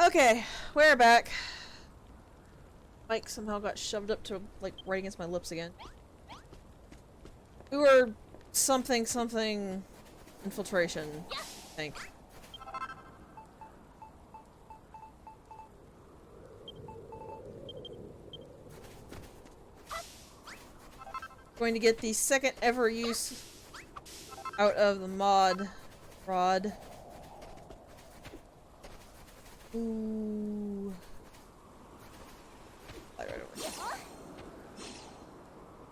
Okay, we're back. Mike somehow got shoved up to, like, right against my lips again. We were something infiltration, I think. Going to get the second ever use out of the mod rod. Ooh. Right over here.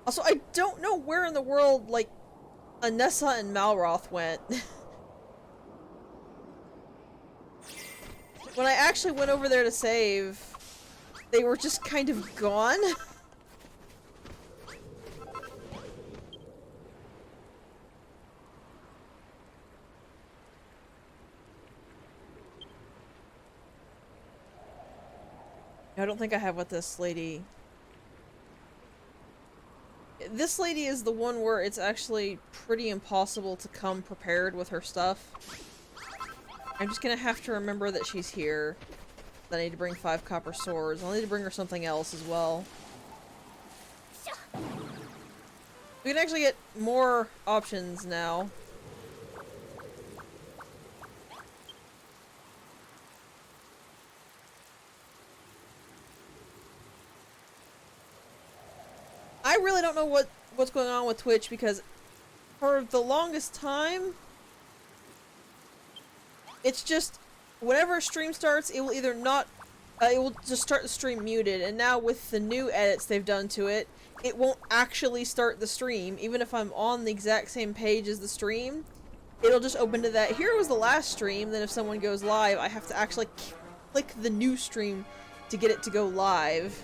Also, I don't know where in the world, like, Anessa and Malroth went. When I actually went over there to save, they were just kind of gone. I don't think I have what this lady... This lady is the one where it's actually pretty impossible to come prepared with her stuff. I'm just gonna have to remember that she's here. I need to bring 5 copper swords. I'll need to bring her something else as well. We can actually get more options now. I really don't know what's going on with Twitch because for the longest time, it's just whenever a stream starts, it will either not, it will just start the stream muted, and now with the new edits they've done to it, it won't actually start the stream, even if I'm on the exact same page as the stream. It'll just open to that. Here was the last stream, then if someone goes live, I have to actually click the new stream to get it to go live.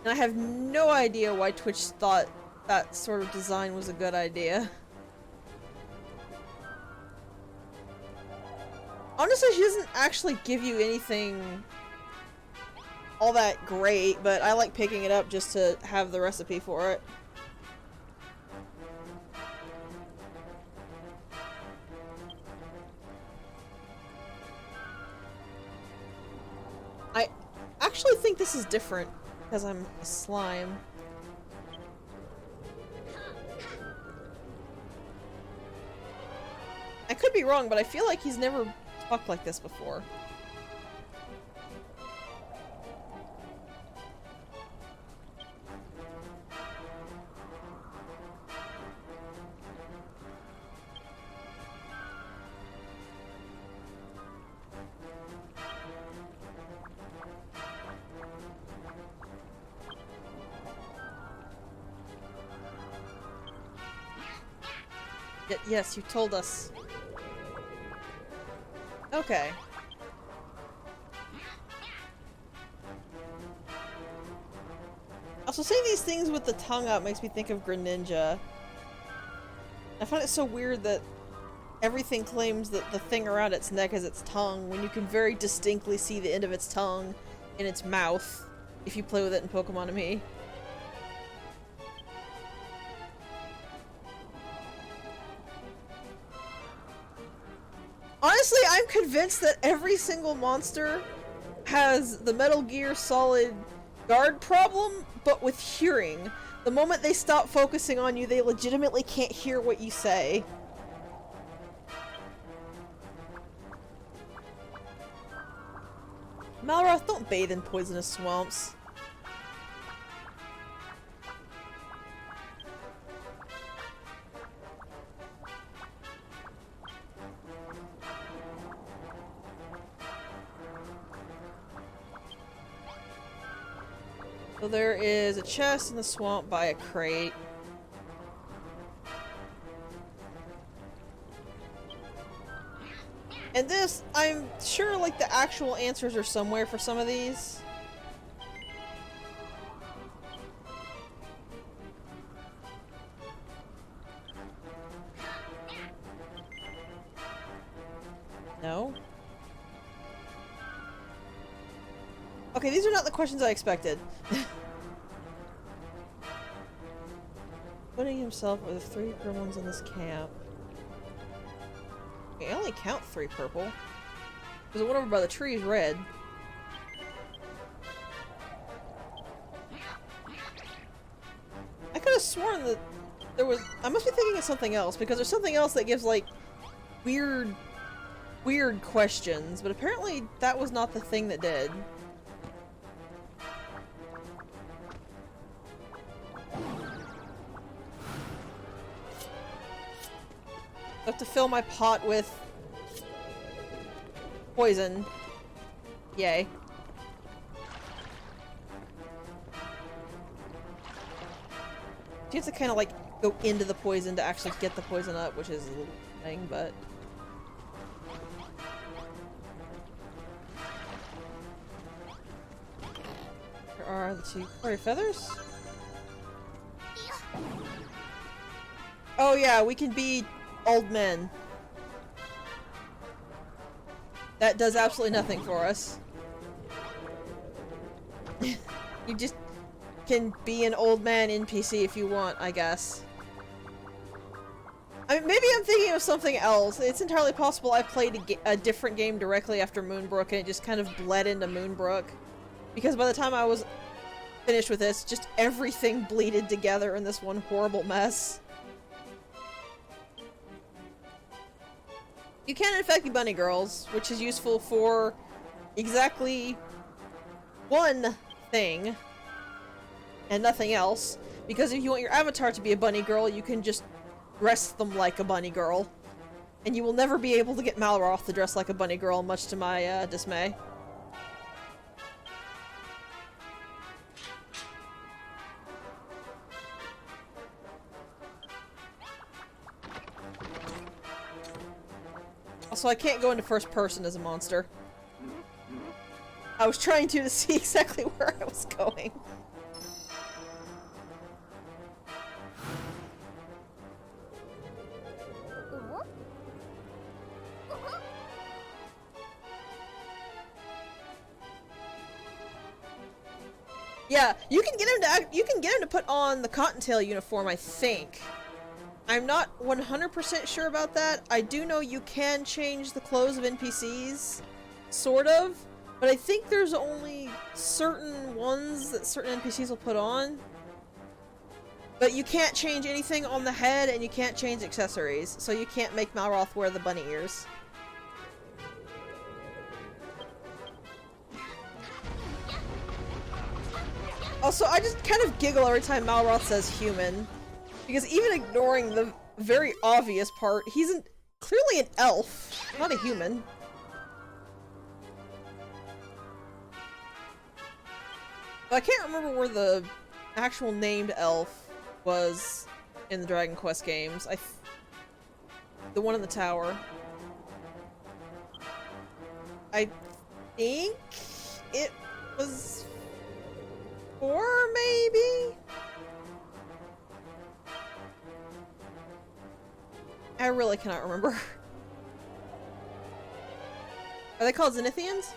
And I have no idea why Twitch thought that sort of design was a good idea. Honestly, she doesn't actually give you anything all that great, but I like picking it up just to have the recipe for it. I actually think this is different because I'm a slime. I could be wrong, but I feel like he's never talked like this before. Yes, you told us. Okay. Also, saying these things with the tongue out makes me think of Greninja. I find it so weird that everything claims that the thing around its neck is its tongue, when you can very distinctly see the end of its tongue in its mouth if you play with it in Pokemon Me. Honestly, I'm convinced that every single monster has the Metal Gear Solid guard problem, but with hearing. The moment they stop focusing on you, they legitimately can't hear what you say. Malroth, don't bathe in poisonous swamps. So there is a chest in the swamp by a crate. And this, I'm sure like the actual answers are somewhere for some of these. No? Okay, these are not the questions I expected. Putting himself with 3 gremlins in this camp. I only count 3 purple. Because the one over by the tree is red. I could have sworn that there was- I must be thinking of something else, because there's something else that gives, like, weird questions, but apparently that was not the thing that did. I have to fill my pot with poison. Yay. You have to kind of like go into the poison to actually get the poison up, which is a little thing, but... There are the two fairy feathers. Oh yeah, we can be old men. That does absolutely nothing for us. You just can be an old man NPC if you want, I guess. I mean, maybe I'm thinking of something else. It's entirely possible I played a different game directly after Moonbrooke and it just kind of bled into Moonbrooke. Because by the time I was finished with this, just everything bleeded together in this one horrible mess. You can infect the bunny girls, which is useful for exactly one thing and nothing else. Because if you want your avatar to be a bunny girl, you can just dress them like a bunny girl. And you will never be able to get Malroth to dress like a bunny girl, much to my dismay. Also, I can't go into first person as a monster. I was trying to see exactly where I was going. Yeah, you can get him to put on the Cottontail uniform, I think. I'm not 100% sure about that. I do know you can change the clothes of NPCs, sort of, but I think there's only certain ones that certain NPCs will put on. But you can't change anything on the head, and you can't change accessories, so you can't make Malroth wear the bunny ears. Also, I just kind of giggle every time Malroth says human. Because even ignoring the very obvious part, he's clearly an elf, not a human. But I can't remember where the actual named elf was in the Dragon Quest games. The one in the tower. I think it was 4, maybe? I really cannot remember. Are they called Zenithians?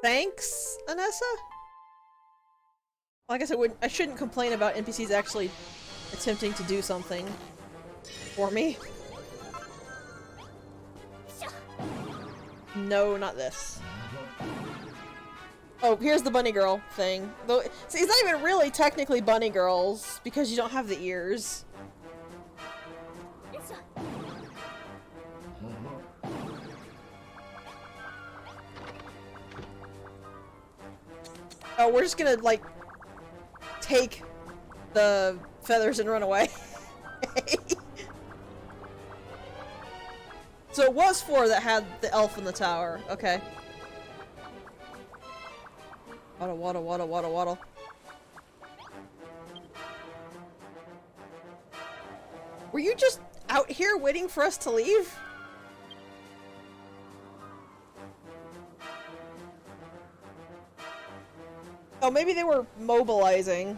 Thanks, Anessa? Well, I guess I shouldn't complain about NPCs actually attempting to do something for me. No, not this. Oh, here's the bunny girl thing. Though, see, it's not even really technically bunny girls because you don't have the ears. Oh, we're just gonna, like, take the feathers and run away. So it was 4 that had the elf in the tower. Okay. Waddle, waddle, waddle, waddle, waddle. Were you just out here waiting for us to leave? Oh, maybe they were mobilizing.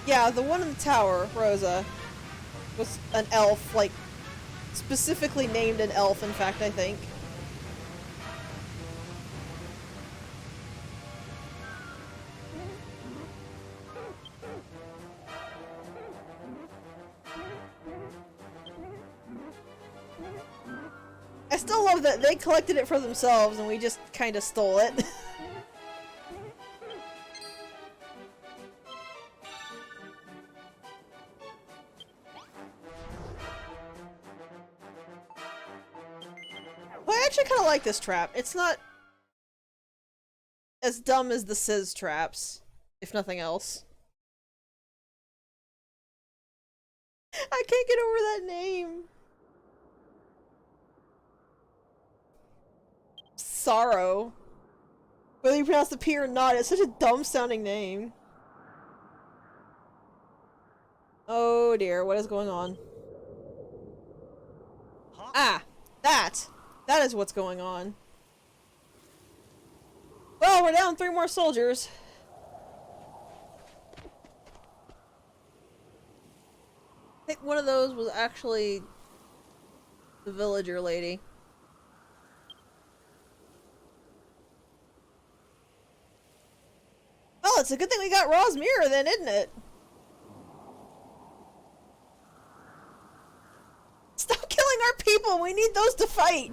Yeah, the one in the tower, Rosa, was an elf, like, specifically named an elf, in fact, I think. I still love that they collected it for themselves and we just kind of stole it. Well, I actually kind of like this trap. It's not as dumb as the Sizz traps, if nothing else. I can't get over that name. Sorrow. Whether you pronounce the P or not, it's such a dumb sounding name. Oh dear, what is going on? Ah! That! That is what's going on. Well, we're down 3 more soldiers. I think one of those was actually the villager lady. Well, it's a good thing we got Ra's mirror then, isn't it? Stop killing our people! We need those to fight!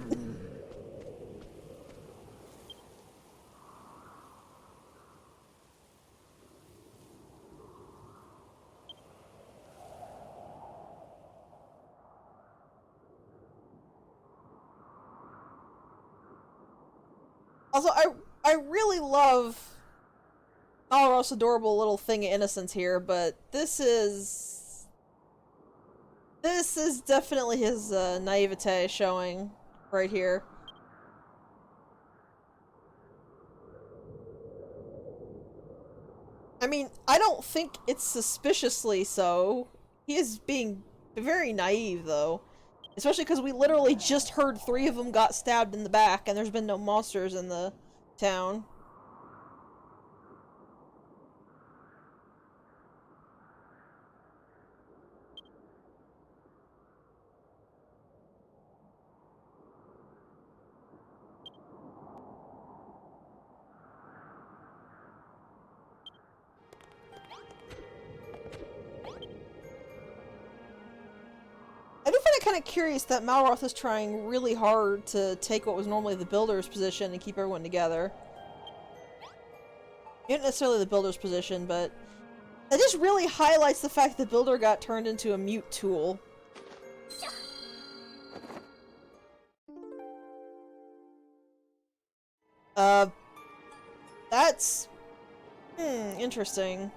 Also, I really love Malroth's adorable little thing of innocence here, but this is definitely his naivete showing right here. I mean, I don't think it's suspiciously so. He is being very naive, though. Especially because we literally just heard 3 of them got stabbed in the back, and there's been no monsters in the town. I do find it kind of curious that Malroth is trying really hard to take what was normally the builder's position and keep everyone together. Not necessarily the builder's position, but it just really highlights the fact the builder got turned into a mute tool. That's... interesting.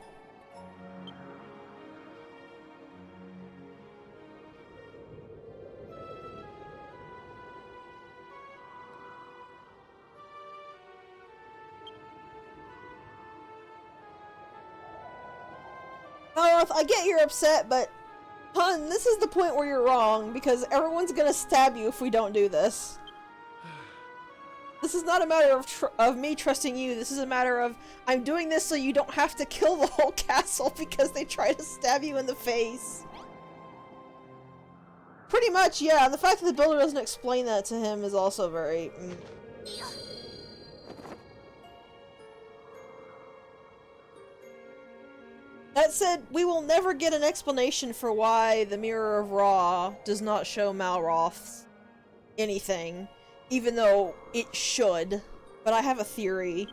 Malroth, I get you're upset, but hun, this is the point where you're wrong, because everyone's gonna stab you if we don't do this. This is not a matter of me trusting you, this is a matter of I'm doing this so you don't have to kill the whole castle because they try to stab you in the face. Pretty much, yeah, and the fact that the builder doesn't explain that to him is also very... That said, we will never get an explanation for why the Mirror of Ra does not show Malroth anything, even though it should. But I have a theory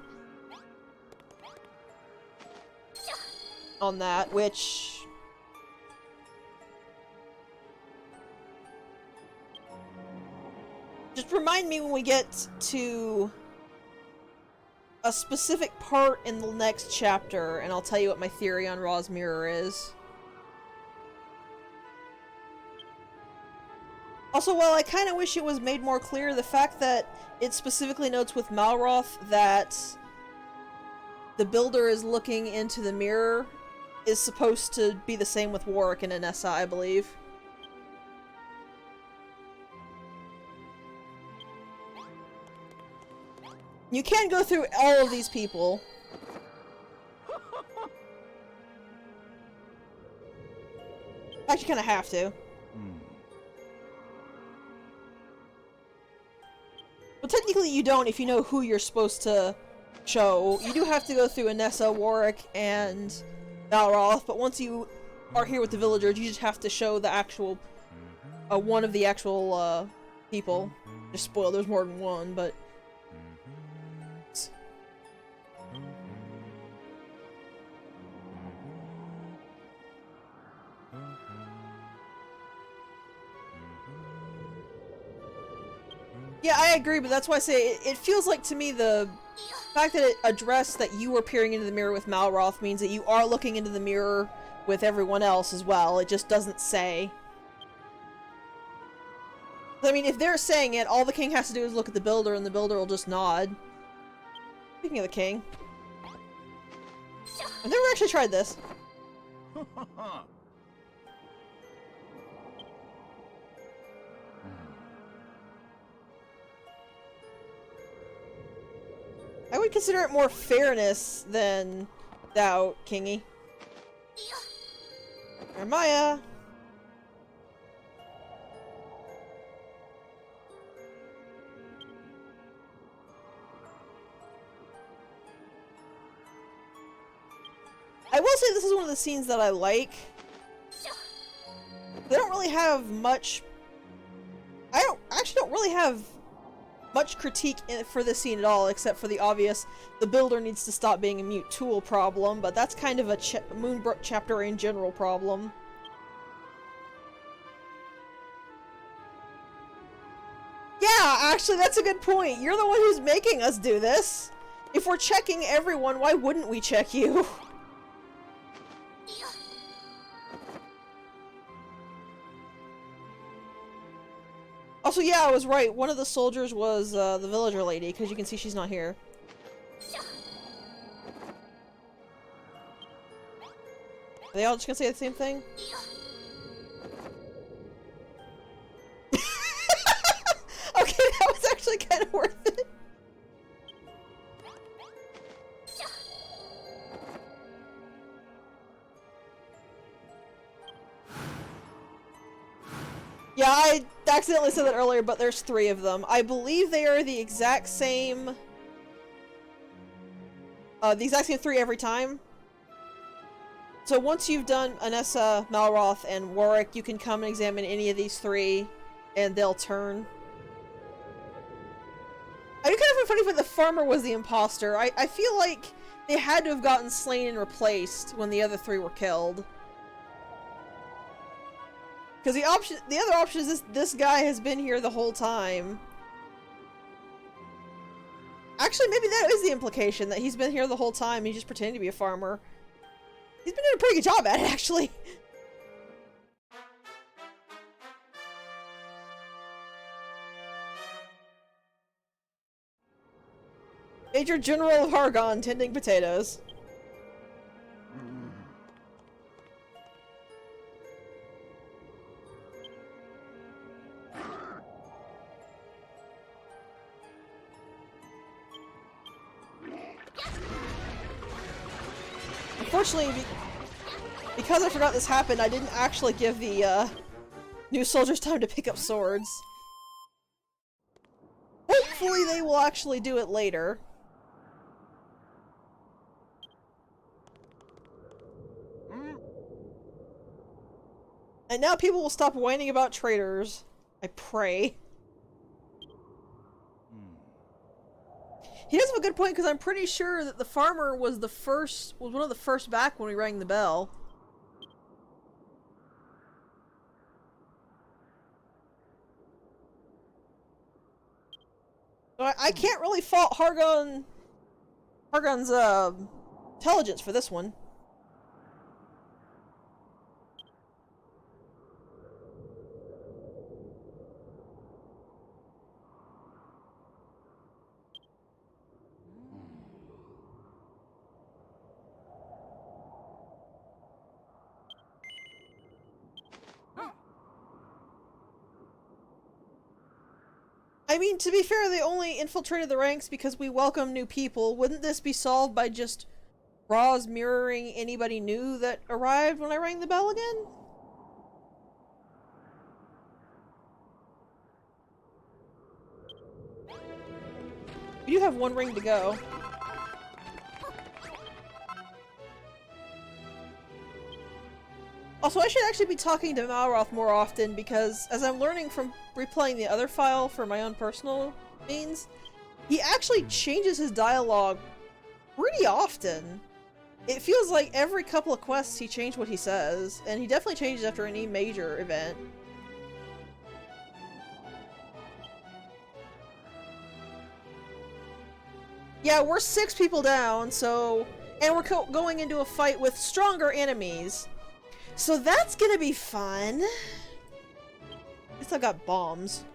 on that, which... Just remind me when we get to a specific part in the next chapter, and I'll tell you what my theory on Ra's mirror is. Also, while I kind of wish it was made more clear, the fact that it specifically notes with Malroth that the builder is looking into the mirror is supposed to be the same with Warwick and Anessa, I believe. You can go through all of these people. Actually, kind of have to. Well, technically you don't if you know who you're supposed to show. You do have to go through Anessa, Warwick, and Malroth, but once you are here with the villagers, you just have to show the actual, one of the actual, people. Just spoil, there's more than one, but... Yeah, I agree, but that's why I say it feels like to me the fact that it addressed that you were peering into the mirror with Malroth means that you are looking into the mirror with everyone else as well. It just doesn't say. I mean, if they're saying it, all the king has to do is look at the builder and the builder will just nod. Speaking of the king. I've never actually tried this. I would consider it more fairness than doubt, Kingy. Maya. I will say this is one of the scenes that I like. They don't really have much... I actually don't really have much critique for this scene at all, except for the obvious, the builder needs to stop being a mute tool problem, but that's kind of a Moonbrooke chapter in general problem. Yeah, actually that's a good point. You're the one who's making us do this. If we're checking everyone, why wouldn't we check you? Also, yeah, I was right. One of the soldiers was the villager lady, because you can see she's not here. Are they all just gonna say the same thing? Okay, that was actually kind of worth it. Yeah, I accidentally said that earlier, but there's 3 of them. I believe they are the exact same... the exact same 3 every time. So once you've done Anessa, Malroth, and Warwick, you can come and examine any of these 3, and they'll turn. I do kind of find it funny when the farmer was the imposter. I feel like they had to have gotten slain and replaced when the other 3 were killed. Because the other option is this guy has been here the whole time. Actually, maybe that is the implication, that he's been here the whole time and he's just pretending to be a farmer. He's been doing a pretty good job at it, actually. Major General of Hargon tending potatoes. Unfortunately, because I forgot this happened, I didn't actually give the new soldiers time to pick up swords. Hopefully they will actually do it later. And now people will stop whining about traitors. I pray. He does have a good point, because I'm pretty sure that the farmer was one of the first back when we rang the bell. So I can't really fault Hargon's intelligence for this one. I mean, to be fair, they only infiltrated the ranks because we welcome new people. Wouldn't this be solved by just Roz mirroring anybody new that arrived when I rang the bell again? We do have one ring to go. Also, I should actually be talking to Malroth more often because, as I'm learning from replaying the other file for my own personal means, he actually changes his dialogue pretty often. It feels like every couple of quests he changed what he says, and he definitely changes after any major event. Yeah, we're 6 people down, so... And we're going into a fight with stronger enemies. So that's gonna be fun. At least I got bombs.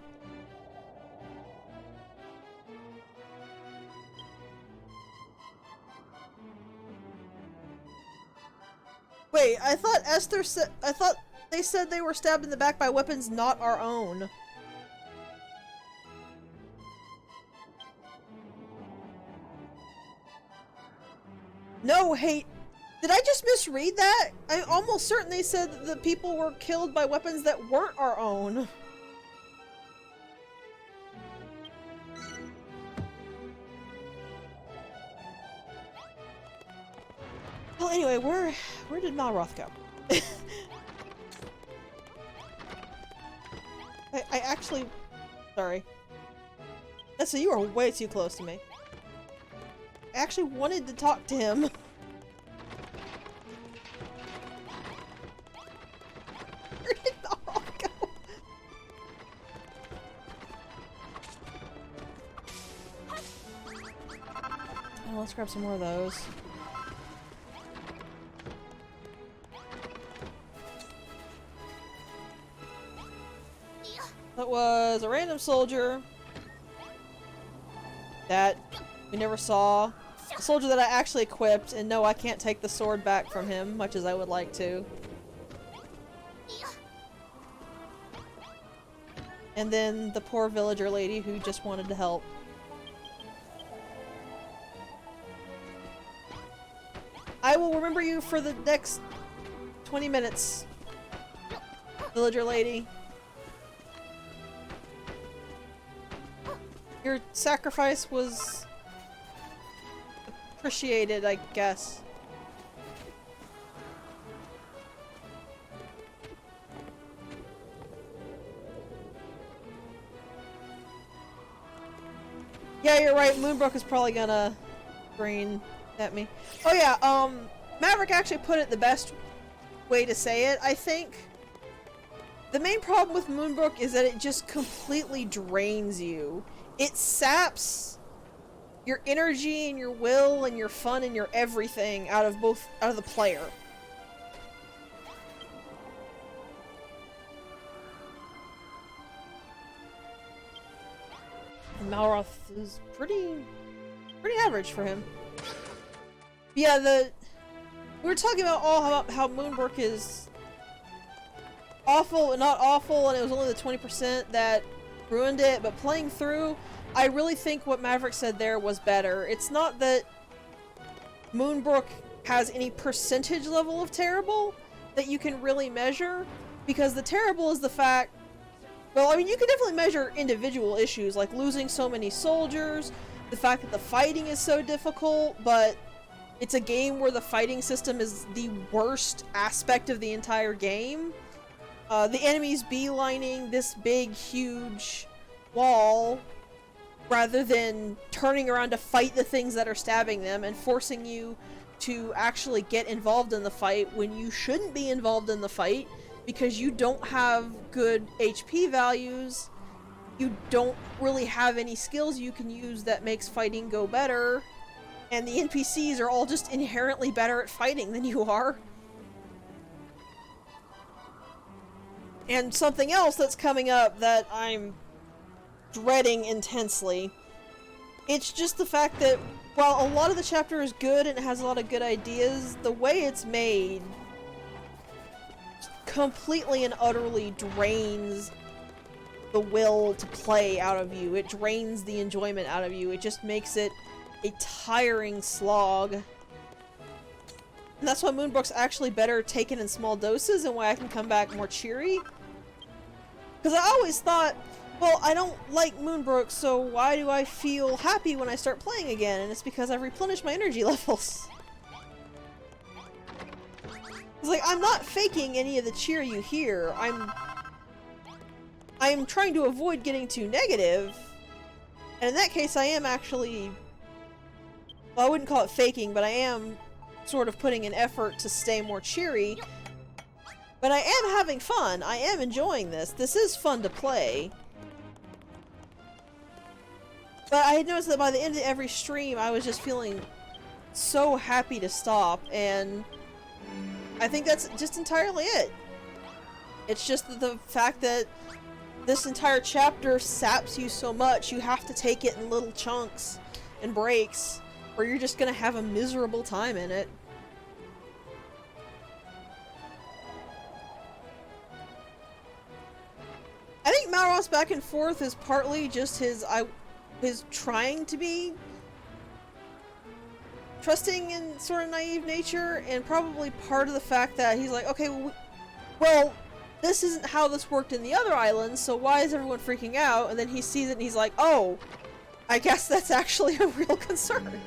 Wait, I thought Esther said- I thought they said they were stabbed in the back by weapons not our own. No, hey, did I just misread that? I'm almost certain they said that the people were killed by weapons that weren't our own. Well, anyway, where did Malroth go? I actually... Sorry. So you are way too close to me. I actually wanted to talk to him. Where did Malroth go? Oh, let's grab some more of those. That was a random soldier that we never saw. A soldier that I actually equipped, and no, I can't take the sword back from him, much as I would like to. And then the poor villager lady who just wanted to help. I will remember you for the next 20 minutes, villager lady. Your sacrifice was appreciated, I guess. Yeah, you're right. Moonbrooke is probably gonna green at me. Oh yeah, Maverick actually put it the best way to say it, I think. The main problem with Moonbrooke is that it just completely drains you. It saps your energy and your will and your fun and your everything out of the player. And Malroth is pretty average for him. Yeah, we were talking about how Moonbrooke is awful and not awful, and it was only the 20% that ruined it, but playing through, I really think what Maverick said there was better. It's not that Moonbrooke has any percentage level of terrible that you can really measure, because the terrible is the fact, well, I mean, you can definitely measure individual issues, like losing so many soldiers, the fact that the fighting is so difficult, but it's a game where the fighting system is the worst aspect of the entire game. The enemies beelining this big, huge wall rather than turning around to fight the things that are stabbing them and forcing you to actually get involved in the fight when you shouldn't be involved in the fight because you don't have good HP values, you don't really have any skills you can use that makes fighting go better, and the NPCs are all just inherently better at fighting than you are. And something else that's coming up that I'm dreading intensely. It's just the fact that while a lot of the chapter is good and it has a lot of good ideas, the way it's made completely and utterly drains the will to play out of you. It drains the enjoyment out of you. It just makes it a tiring slog. And that's why Moonbrooke's actually better taken in small doses and why I can come back more cheery. Because I always thought Well, I don't like Moonbrooke, so why do I feel happy when I start playing again? And it's because I've replenished my energy levels. It's like, I'm not faking any of the cheer you hear. I'm trying to avoid getting too negative. And in that case, I am actually... Well, I wouldn't call it faking, but I am sort of putting an effort to stay more cheery. But I am having fun. I am enjoying this. This is fun to play. But I had noticed that by the end of every stream, I was just feeling so happy to stop, and I think that's just entirely it. It's just the fact that this entire chapter saps you so much, you have to take it in little chunks and breaks, or you're just gonna have a miserable time in it. I think Malroth's back and forth is partly just his trying to be trusting and sort of naive nature, and probably part of the fact that he's like, okay, well, this isn't how this worked in the other islands, so why is everyone freaking out? And then he sees it and he's like, oh, I guess that's actually a real concern.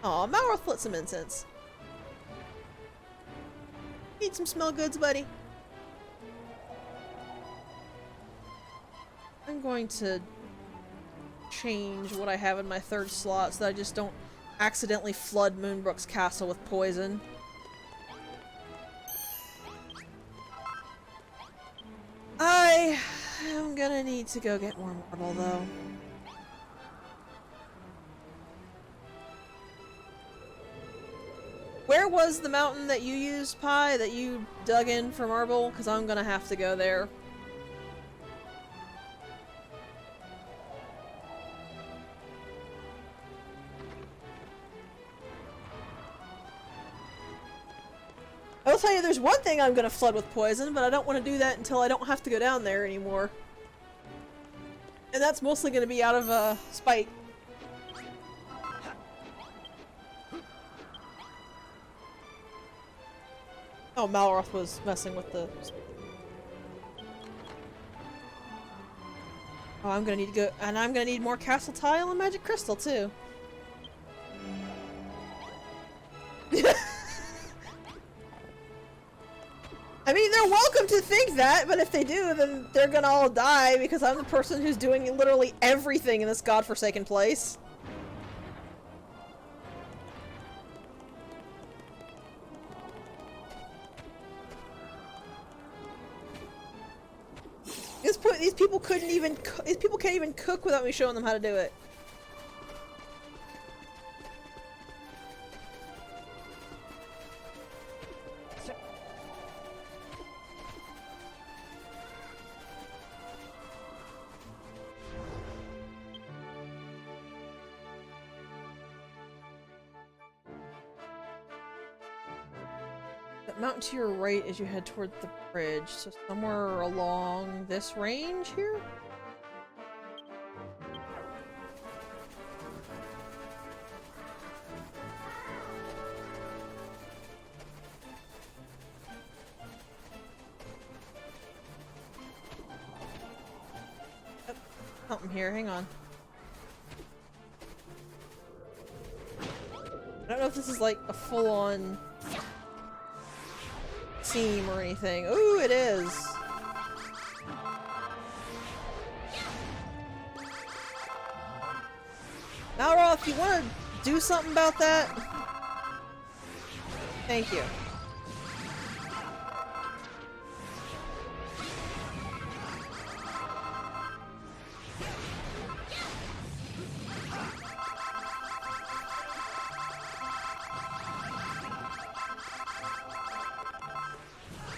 Aw, Malroth lit some incense. Need some smell goods, buddy? I'm going to change what I have in my third slot so that I just don't accidentally flood Moonbrooke's castle with poison. I am gonna need to go get more marble, though. Where was the mountain that you used, Pi, that you dug in for marble? Because I'm gonna have to go there. I will tell you, there's one thing I'm gonna flood with poison, but I don't want to do that until I don't have to go down there anymore. And that's mostly gonna be out of, spite. Oh, Malroth was messing with the... Oh, I'm gonna need to go... And I'm gonna need more castle tile and magic crystal, too. I mean, they're welcome to think that, but if they do, then they're gonna all die because I'm the person who's doing literally everything in this godforsaken place. These people couldn't even these people can't even cook without me showing them how to do it. Mountain to your right as you head toward the bridge, so somewhere along this range here? Oh, something here, hang on. I don't know if this is like a full-on theme or anything. Ooh, it is. Malroth, you want to do something about that? Thank you.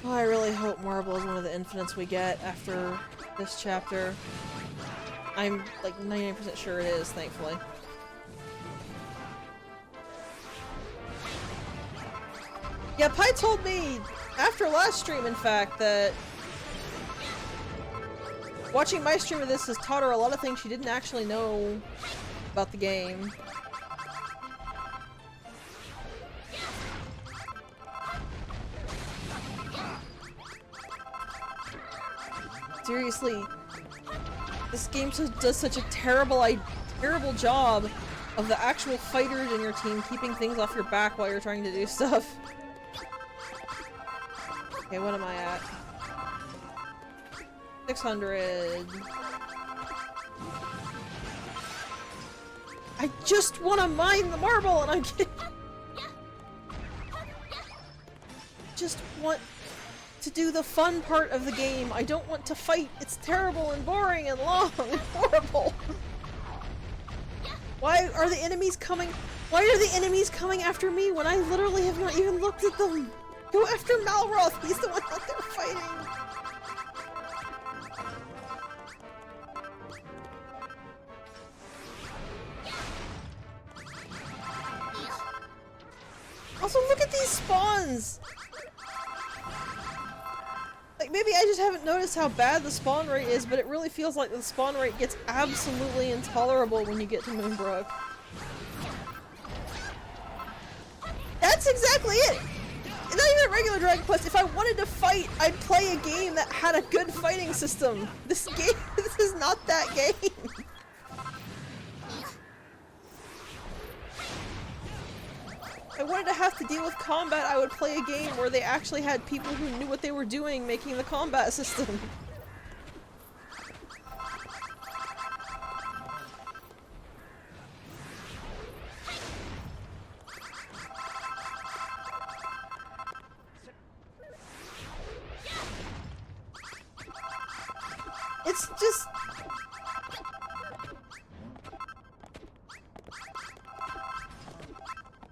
Oh, I really hope Marble is one of the infinites we get after this chapter. I'm like 99% sure it is, thankfully. Yeah, Pi told me after last stream, in fact, that watching my stream of this has taught her a lot of things she didn't actually know about the game. Seriously, this game does such a terrible job of the actual fighters in your team keeping things off your back while you're trying to do stuff. Okay, what am I at? 600. I just want to mine the marble and I'm getting... just want to do the fun part of the game. I don't want to fight. It's terrible and boring and long and horrible. Why are the enemies coming? Why are the enemies coming after me when I literally have not even looked at them? Go after Malroth. He's the one out there fighting. Also, look at these spawns! Like, maybe I just haven't noticed how bad the spawn rate is, but it really feels like the spawn rate gets absolutely intolerable when you get to Moonbrooke. That's exactly it! Not even a regular Dragon Quest. If I wanted to fight, I'd play a game that had a good fighting system. This is not that game. If I wanted to have to deal with combat, I would play a game where they actually had people who knew what they were doing making the combat system. It's just...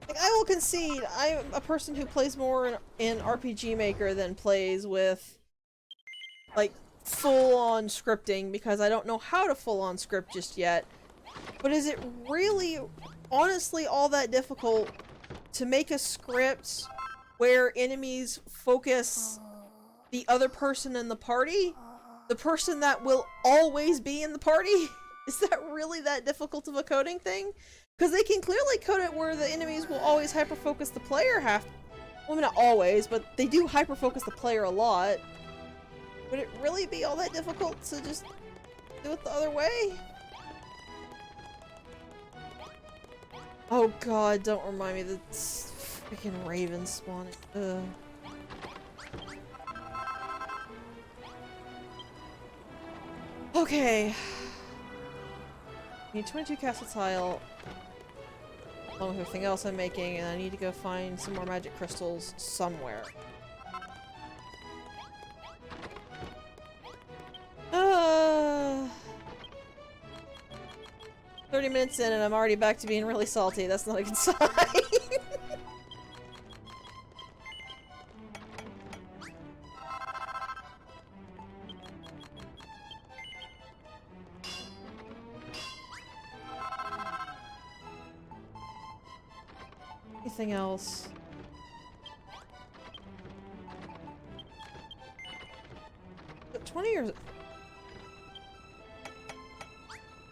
like, I will concede, I'm a person who plays more in RPG Maker than plays with, like, full-on scripting, because I don't know how to full-on script just yet. But is it really, honestly, all that difficult to make a script where enemies focus the other person in the party? The person that will always be in the party? Is that really that difficult of a coding thing? Because they can clearly code it where the enemies will always hyper-focus the player well, not always, but they do hyper-focus the player a lot. Would it really be all that difficult to just do it the other way? Oh god, don't remind me that freaking Raven spawning. Ugh. Okay. I need 22 castle tile, along with everything else I'm making, and I need to go find some more magic crystals somewhere. 30 minutes in and I'm already back to being really salty. That's not a good sign. Anything else? But 20 years.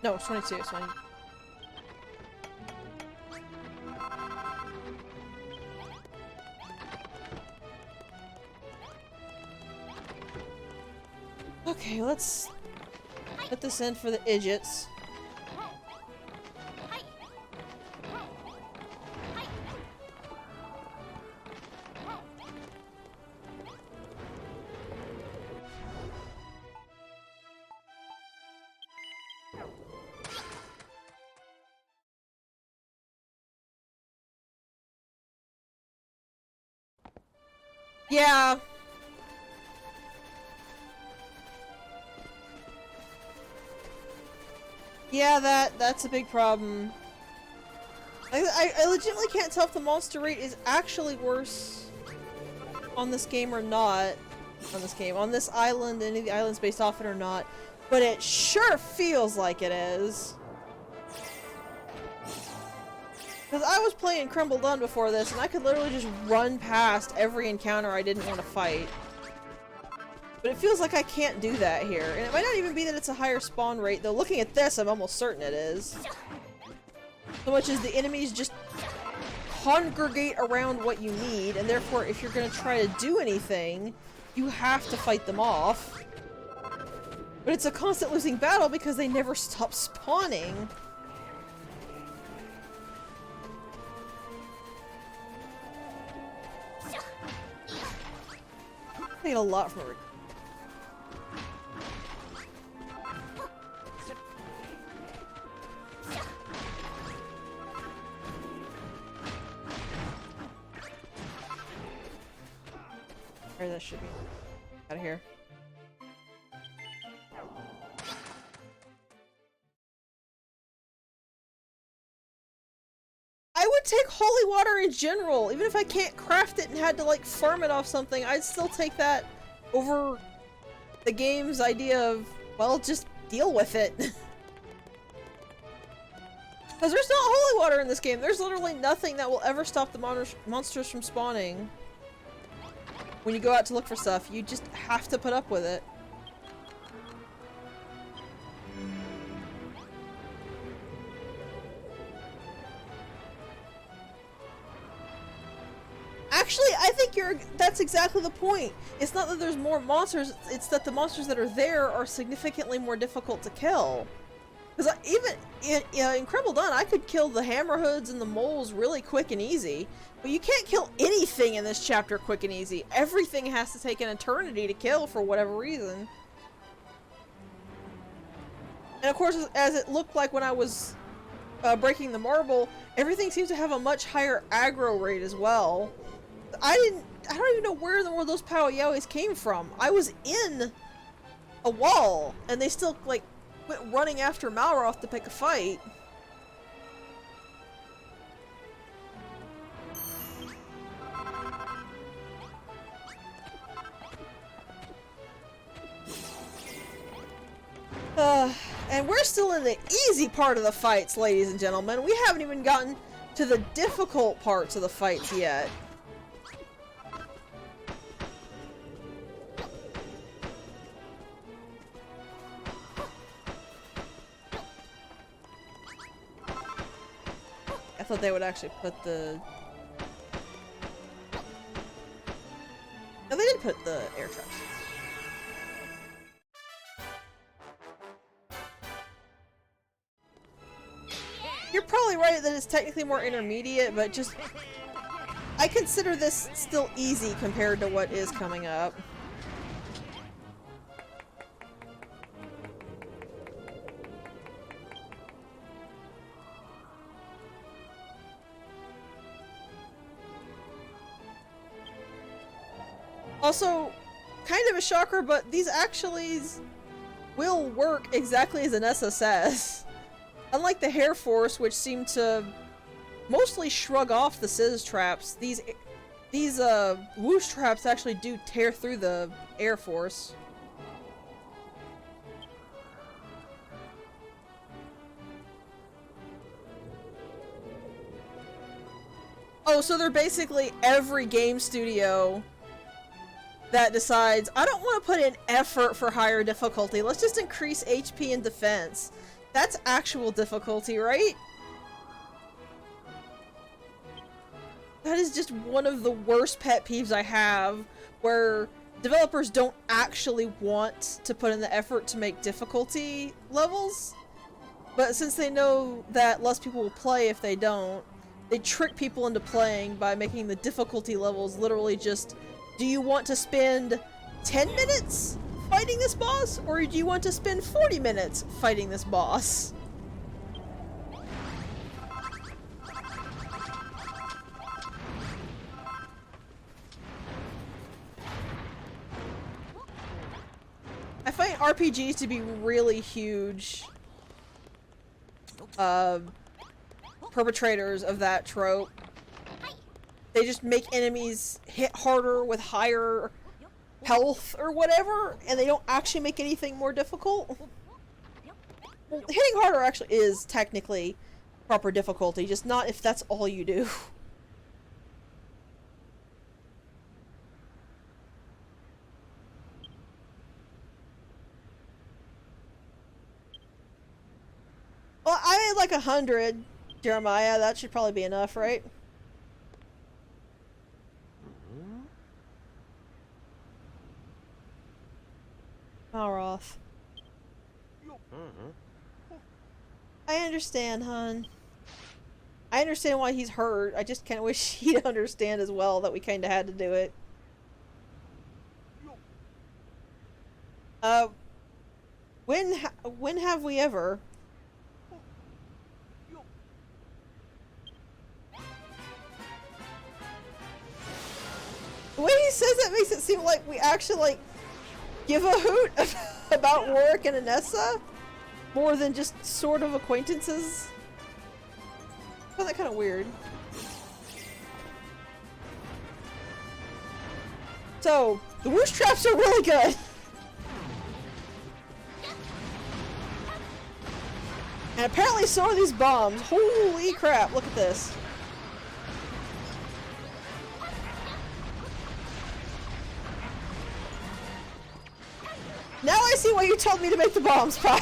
No, it's 22, so I need... Okay, let's put this in for the idiots. Yeah. Yeah, that's a big problem. I legitimately can't tell if the monster rate is actually worse on this game or not. On this game. On this island, any of the islands based off it or not. But it sure feels like it is. Because I was playing Crumble Dun before this, and I could literally just run past every encounter I didn't want to fight. But it feels like I can't do that here. And it might not even be that it's a higher spawn rate, though looking at this, I'm almost certain it is. So much as the enemies just congregate around what you need, and therefore if you're going to try to do anything, you have to fight them off. But it's a constant losing battle because they never stop spawning. I get a lot from it. Or that should be out of here. I would take holy water in general, even if I can't craft it and had to like farm it off something. I'd still take that over the game's idea of, well, just deal with it. Because there's not holy water in this game. There's literally nothing that will ever stop the monsters from spawning. When you go out to look for stuff, you just have to put up with it. Actually, I think that's exactly the point. It's not that there's more monsters, it's that the monsters that are there are significantly more difficult to kill. Because even in Crumble Dawn, I could kill the hammerhoods and the moles really quick and easy. But you can't kill anything in this chapter quick and easy. Everything has to take an eternity to kill for whatever reason. And of course, as it looked like when I was breaking the marble, everything seems to have a much higher aggro rate as well. I don't even know where in the world those Pow Yowies came from. I was in a wall, and they still, like, went running after Malroth to pick a fight. And we're still in the easy part of the fights, ladies and gentlemen. We haven't even gotten to the difficult parts of the fights yet. I thought they would actually put the... No, they did put the air traps. You're probably right that it's technically more intermediate, but just... I consider this still easy compared to what is coming up. Also, kind of a shocker, but these actuallys will work exactly as an SSS. Unlike the Hair Force, which seem to mostly shrug off the Sizz traps, these Whoosh traps actually do tear through the Air Force. Oh, so they're basically every game studio that decides, I don't want to put in effort for higher difficulty, let's just increase HP and defense. That's actual difficulty, right? That is just one of the worst pet peeves I have, where developers don't actually want to put in the effort to make difficulty levels, but since they know that less people will play if they don't, they trick people into playing by making the difficulty levels literally just, do you want to spend 10 minutes fighting this boss, or do you want to spend 40 minutes fighting this boss? I find RPGs to be really huge perpetrators of that trope. They just make enemies hit harder with higher health or whatever, and they don't actually make anything more difficult. Well, hitting harder actually is technically proper difficulty, just not if that's all you do. Well, I made like 100, Jeremiah. That should probably be enough, right? Malroth. I understand, hon. I understand why he's hurt. I just kind of wish he'd understand as well that we kind of had to do it. When have we ever? The way he says that makes it seem like we actually, like, give a hoot about Warwick and Anessa more than just sort of acquaintances. I find that kind of weird. So, the whoosh traps are really good. And apparently so are these bombs. Holy crap, look at this. Now I see why you told me to make the bombs, Pie.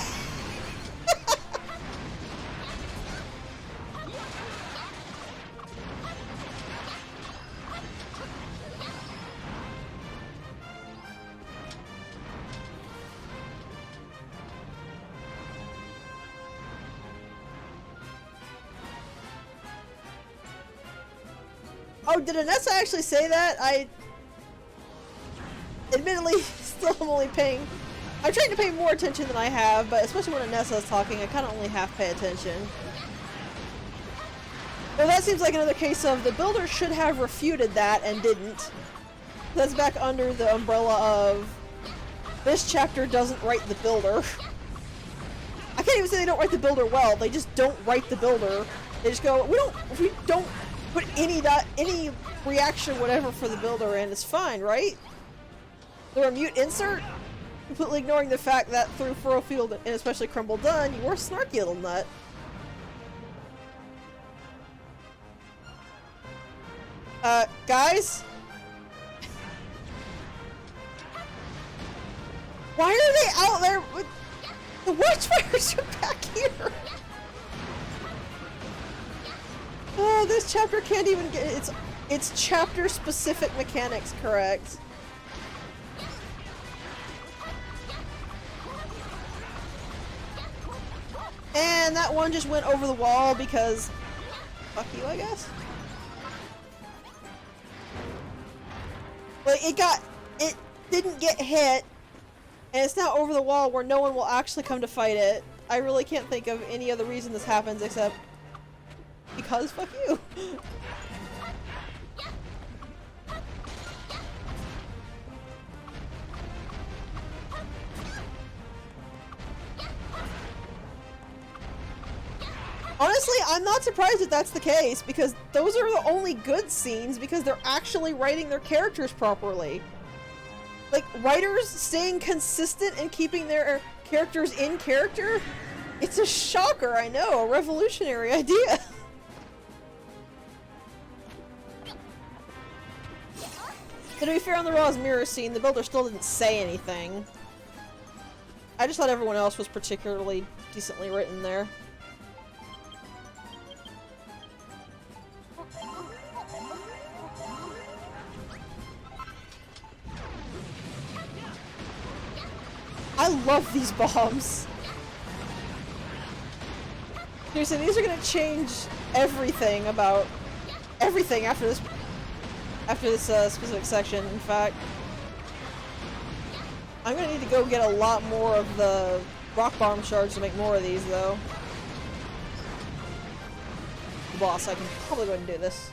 Oh, did Anessa actually say that? I admittedly still am only paying... I'm trying to pay more attention than I have, but especially when Anessa is talking, I kind of only half pay attention. Well, that seems like another case of the builder should have refuted that and didn't. That's back under the umbrella of this chapter doesn't write the builder. I can't even say they don't write the builder well, they just don't write the builder. They just go, we don't put any reaction whatever for the builder in, it's fine, right? They're a mute insert? Completely ignoring the fact that through Furrowfield and especially Crumble Dun, you were a snarky little nut. Guys? Why are they out there with... The Watchfires are back here! Oh, this chapter can't even get... It's chapter-specific mechanics, correct? And that one just went over the wall because... Fuck you, I guess? Like, it didn't get hit, and it's now over the wall where no one will actually come to fight it. I really can't think of any other reason this happens except... because fuck you. Honestly, I'm not surprised that that's the case, because those are the only good scenes, because they're actually writing their characters properly. Like, writers staying consistent and keeping their characters in character? It's a shocker, I know, a revolutionary idea. But to be fair, on the Raw's Mirror scene, the builder still didn't say anything. I just thought everyone else was particularly decently written there. I love these bombs. Seriously, these are gonna change everything about everything after this specific section. In fact, I'm gonna need to go get a lot more of the rock bomb shards to make more of these, though. Boss, I can probably go ahead and do this.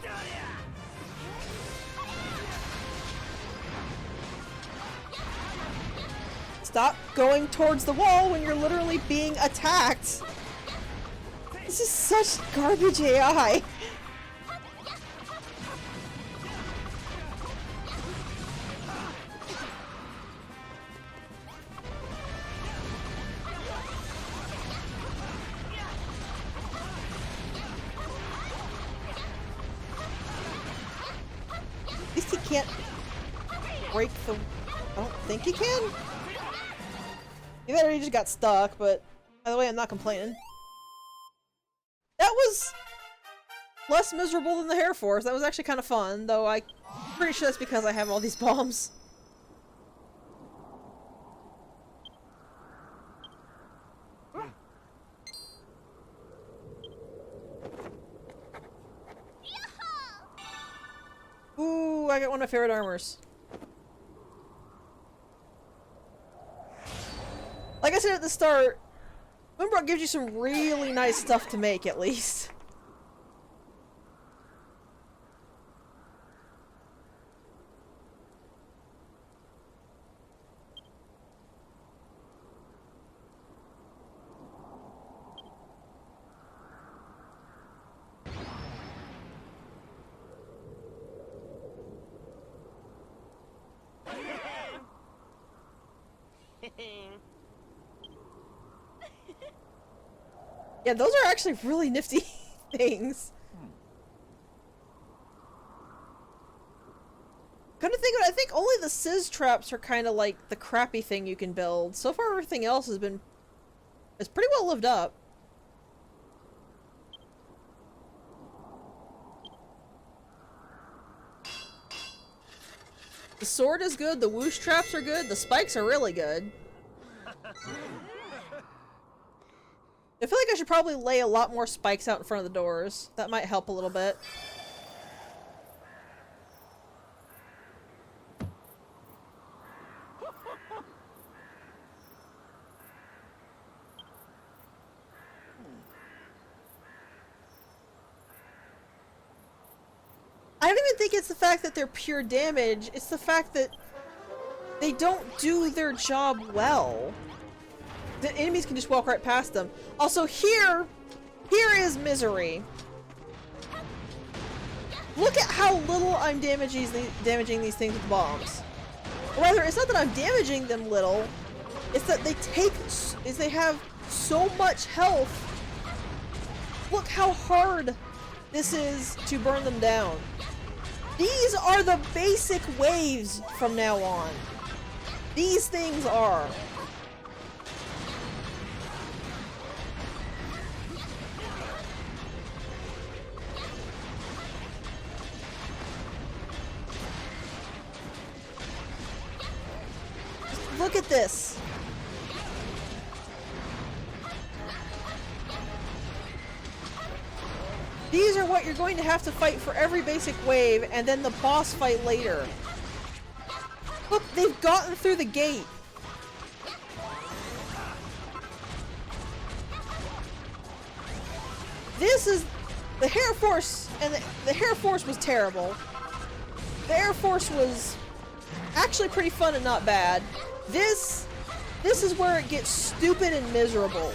Stop going towards the wall when you're literally being attacked! This is such garbage AI! At least he can't break the... I don't think he can? Either he just got stuck, but by the way, I'm not complaining. That was less miserable than the Hair Force. That was actually kind of fun, though I'm pretty sure that's because I have all these bombs. I got one of my favorite armors. Like I said at the start, Moonbrooke gives you some really nice stuff to make, at least. Yeah, those are actually really nifty things. Come to think of it, I think only the sizz traps are kind of like the crappy thing you can build. So far, everything else has been... it's pretty well lived up. The sword is good, the whoosh traps are good, the spikes are really good. I feel like I should probably lay a lot more spikes out in front of the doors. That might help a little bit. I don't even think it's the fact that they're pure damage, it's the fact that they don't do their job well. The enemies can just walk right past them. Also, here is misery. Look at how little I'm damaging these things with bombs. Or rather, it's not that I'm damaging them little, it's that they have so much health. Look how hard this is to burn them down. These are the basic waves from now on. These things are. Look at this. These are what you're going to have to fight for every basic wave, and then the boss fight later. Look, they've gotten through the gate. This is... the Air Force, and the Air Force was terrible. The Air Force was actually pretty fun and not bad. This is where it gets stupid and miserable.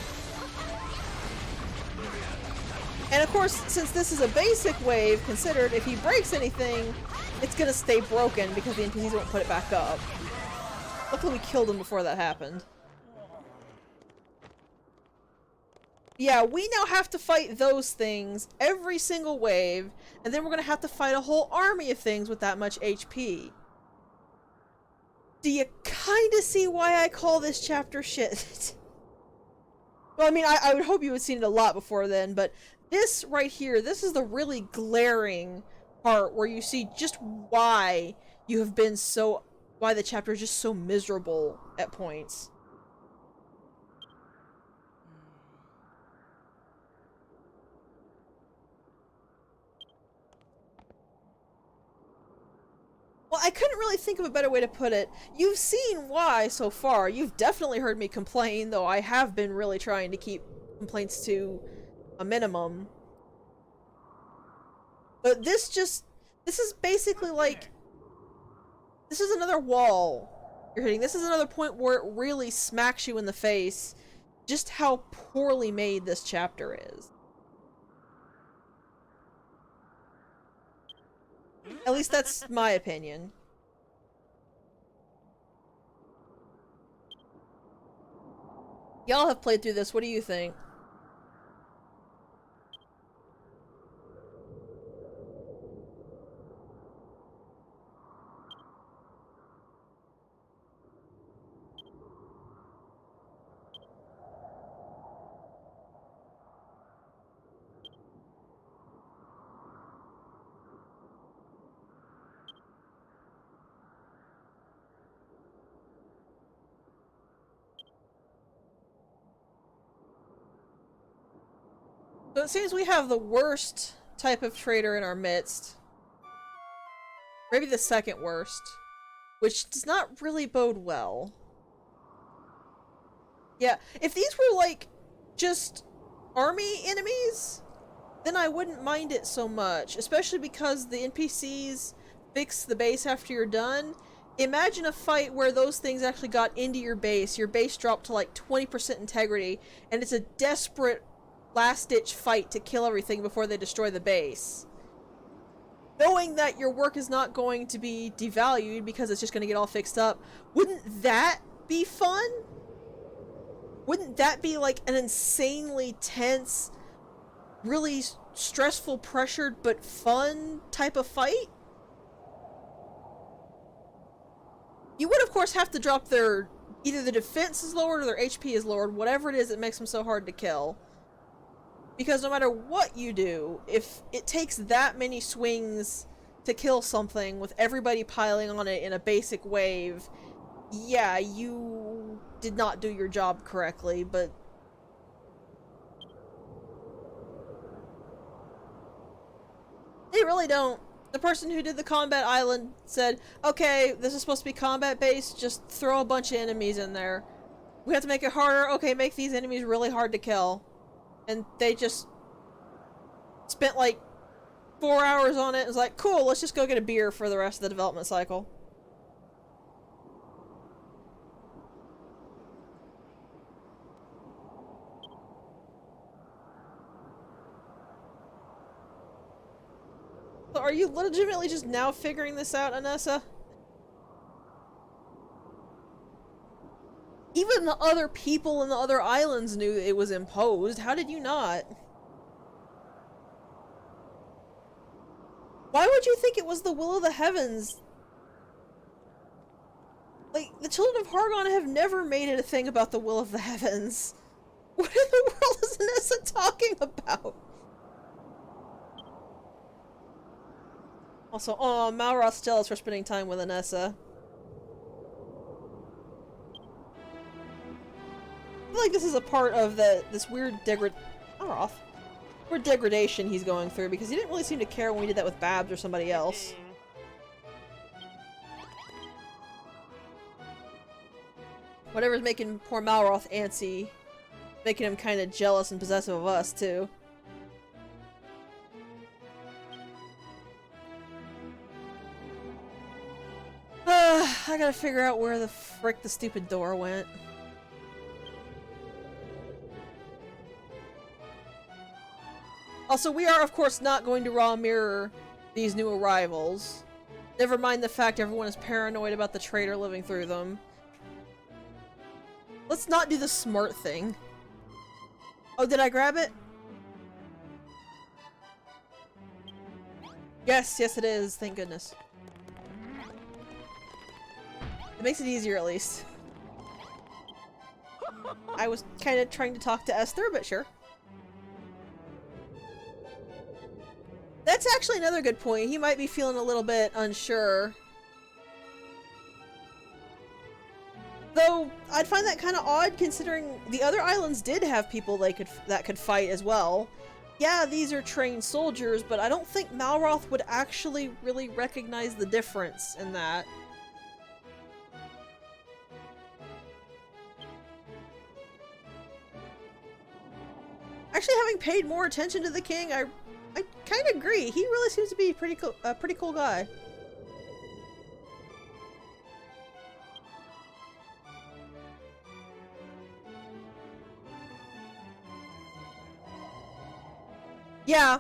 And of course, since this is a basic wave, considered if he breaks anything, it's gonna stay broken because the NPCs won't put it back up. Luckily we killed him before that happened. Yeah, we now have to fight those things every single wave, and then we're gonna have to fight a whole army of things with that much HP. Do you kinda see why I call this chapter shit? Well, I mean, I would hope you had seen it a lot before then, but this right here, this is the really glaring part where you see just why you have been so... why the chapter is just so miserable at points. Well, I couldn't really think of a better way to put it. You've seen why so far. You've definitely heard me complain, though I have been really trying to keep complaints to a minimum. But this is basically like... this is another wall you're hitting. This is another point where it really smacks you in the face just how poorly made this chapter is. At least that's my opinion. Y'all have played through this. What do you think? So it seems we have the worst type of traitor in our midst. Maybe the second worst. Which does not really bode well. Yeah, if these were like just army enemies, then I wouldn't mind it so much, especially because the NPCs fix the base after you're done. Imagine a fight where those things actually got into your base dropped to like 20% integrity, and it's a desperate last-ditch fight to kill everything before they destroy the base. Knowing that your work is not going to be devalued because it's just going to get all fixed up, wouldn't that be fun? Wouldn't that be like an insanely tense, really stressful, pressured, but fun type of fight? You would, of course, have to drop their... either the defense is lowered or their HP is lowered, whatever it is that makes them so hard to kill. Because no matter what you do, if it takes that many swings to kill something with everybody piling on it in a basic wave, yeah, you did not do your job correctly, but... they really don't. The person who did the combat island said, okay, this is supposed to be combat based, just throw a bunch of enemies in there. We have to make it harder, okay, make these enemies really hard to kill. And they just spent like 4 hours on it and was like, cool, let's just go get a beer for the rest of the development cycle. So are you legitimately just now figuring this out, Anessa? Even the other people in the other islands knew it was imposed. How did you not? Why would you think it was the will of the heavens? Like, the children of Hargon have never made it a thing about the will of the heavens. What in the world is Anessa talking about? Also, oh, Malroth's jealous for spending time with Anessa. I feel like this is a part of this weird degradation he's going through, because he didn't really seem to care when we did that with Babs or somebody else. Whatever's making poor Malroth antsy, making him kind of jealous and possessive of us, too. I gotta figure out where the frick the stupid door went. Also, we are, of course, not going to raw mirror these new arrivals. Never mind the fact everyone is paranoid about the traitor living through them. Let's not do the smart thing. Oh, did I grab it? Yes, yes it is. Thank goodness. It makes it easier, at least. I was kind of trying to talk to Esther, but sure. That's actually another good point. He might be feeling a little bit unsure. Though, I'd find that kind of odd considering the other islands did have people that could fight as well. Yeah, these are trained soldiers, but I don't think Malroth would actually really recognize the difference in that. Actually, having paid more attention to the king, I kind of agree. He really seems to be a pretty cool guy. Yeah.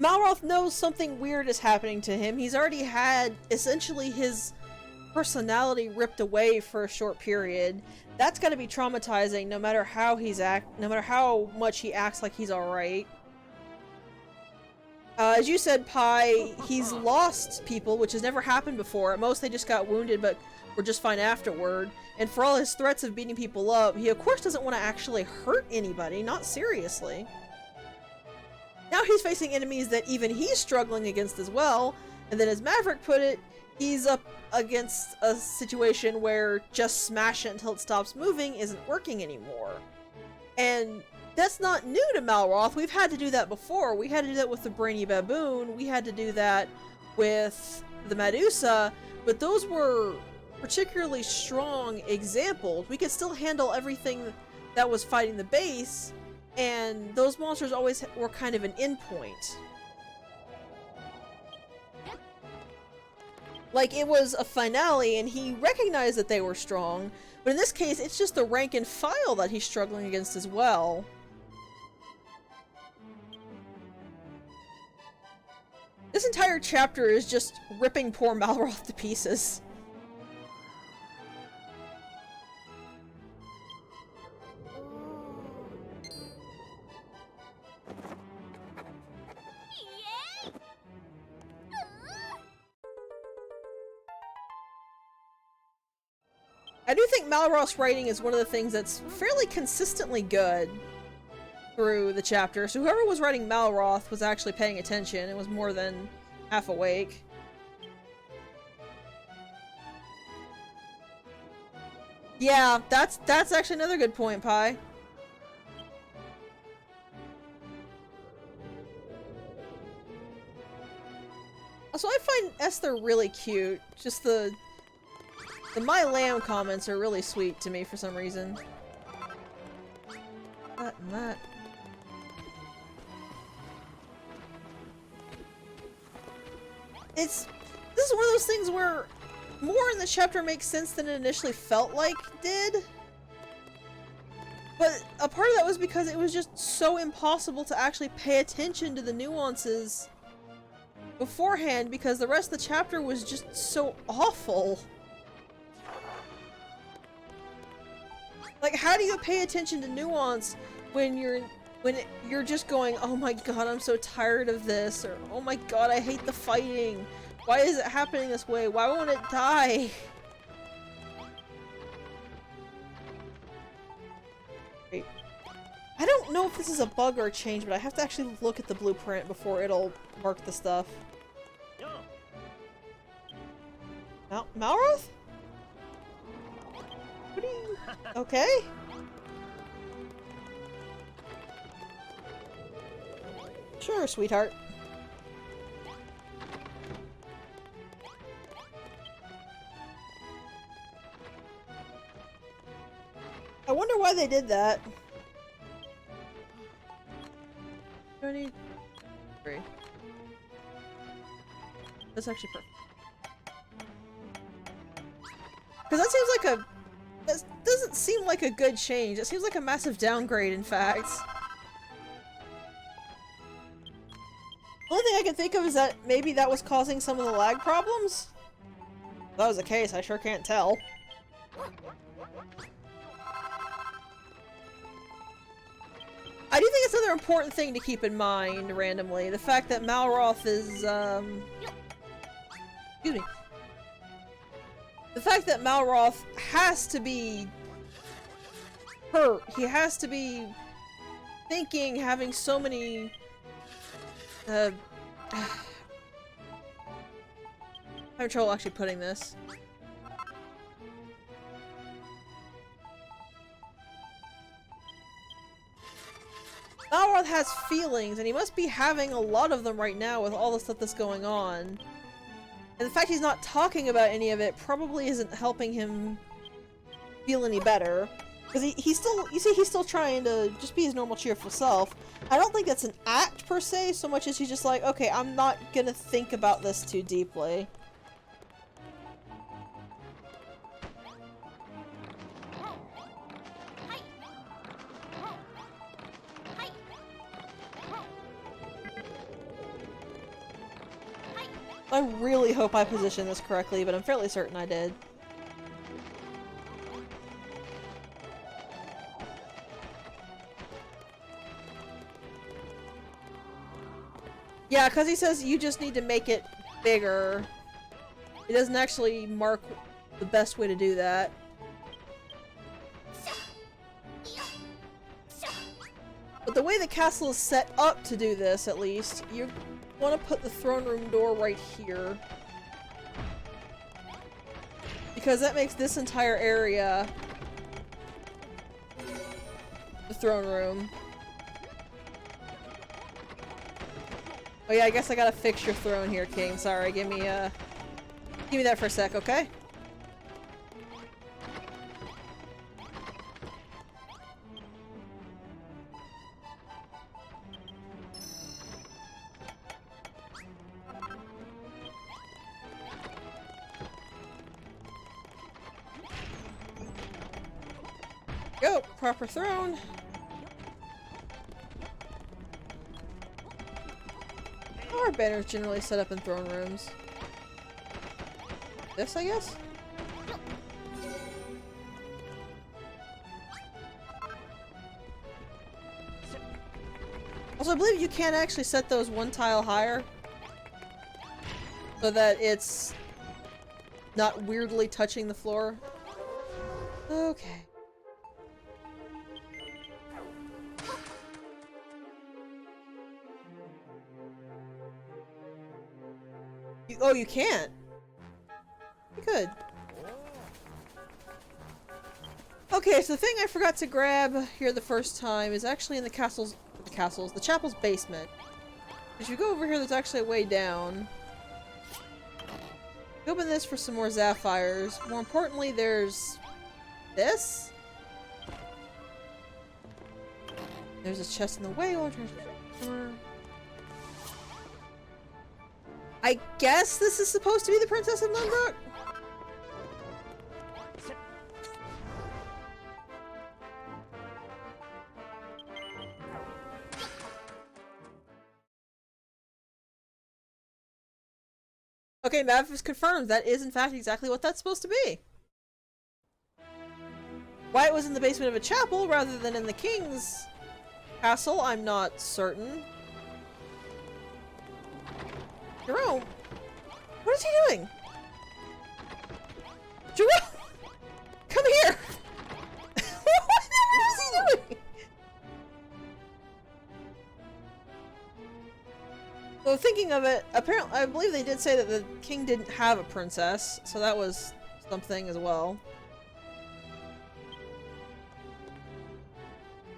Malroth knows something weird is happening to him. He's already had essentially his personality ripped away for a short period. That's gotta be traumatizing no matter how no matter how much he acts like he's alright. As you said, Pi, he's lost people, which has never happened before. At most they just got wounded but were just fine afterward. And for all his threats of beating people up, he of course doesn't want to actually hurt anybody, not seriously. Now he's facing enemies that even he's struggling against as well, and then as Maverick put it, he's up against a situation where just smash it until it stops moving isn't working anymore. And that's not new to Malroth. We've had to do that before. We had to do that with the Brainy Baboon. We had to do that with the Medusa, but those were particularly strong examples. We could still handle everything that was fighting the base, and those monsters always were kind of an endpoint. Like, it was a finale, and he recognized that they were strong, but in this case, it's just the rank and file that he's struggling against as well. This entire chapter is just ripping poor Malroth to pieces. I do think Malroth's writing is one of the things that's fairly consistently good through the chapter, so whoever was writing Malroth was actually paying attention and was more than half awake. Yeah, that's actually another good point, Pi. Also, I find Esther really cute. Just the My Lamb comments are really sweet to me for some reason. That and that. This is one of those things where more in the chapter makes sense than it initially felt like did. But a part of that was because it was just so impossible to actually pay attention to the nuances beforehand because the rest of the chapter was just so awful. Like, how do you pay attention to nuance when you're just going, oh my god, I'm so tired of this, or oh my god, I hate the fighting. Why is it happening this way? Why won't it die? Wait. I don't know if this is a bug or a change, but I have to actually look at the blueprint before it'll mark the stuff. Malroth? What are you... Okay? Sure, sweetheart. I wonder why they did that. Do I need... 3. That's actually perfect. Because that seems like a... That doesn't seem like a good change. It seems like a massive downgrade, in fact. The only thing I can think of is that maybe that was causing some of the lag problems? If that was the case, I sure can't tell. I do think it's another important thing to keep in mind, randomly. The fact that Malroth is, excuse me. The fact that Malroth has to be hurt. He has to be thinking, having so many, I have trouble actually putting this. Malroth has feelings, and he must be having a lot of them right now with all the stuff that's going on. And the fact he's not talking about any of it probably isn't helping him feel any better. Because he's still, you see, he's still trying to just be his normal cheerful self. I don't think that's an act per se, so much as he's just like, okay, I'm not gonna think about this too deeply. I really hope I positioned this correctly, but I'm fairly certain I did. Yeah, because he says you just need to make it bigger. It doesn't actually mark the best way to do that. But the way the castle is set up to do this, at least, you want to put the throne room door right here. Because that makes this entire area the throne room. Oh yeah, I guess I gotta fix your throne here, King. Sorry, give me that for a sec, okay? Go! Proper throne! How are banners generally set up in throne rooms? This, I guess? Also, I believe you can actually set those one tile higher so that it's not weirdly touching the floor. Okay. Oh, you can't? You could. Okay, so the thing I forgot to grab here the first time is actually in the the chapel's basement. If you go over here, there's actually a way down. You open this for some more sapphires. More importantly, there's this. There's a chest in the way. I guess this is supposed to be the Princess of Moonbrooke? Okay, Mav has confirmed that is in fact exactly what that's supposed to be. Why it was in the basement of a chapel rather than in the king's castle, I'm not certain. Jerome! What is he doing? Jerome! Come here! What is he doing? Well, thinking of it, apparently, I believe they did say that the king didn't have a princess, so that was something as well.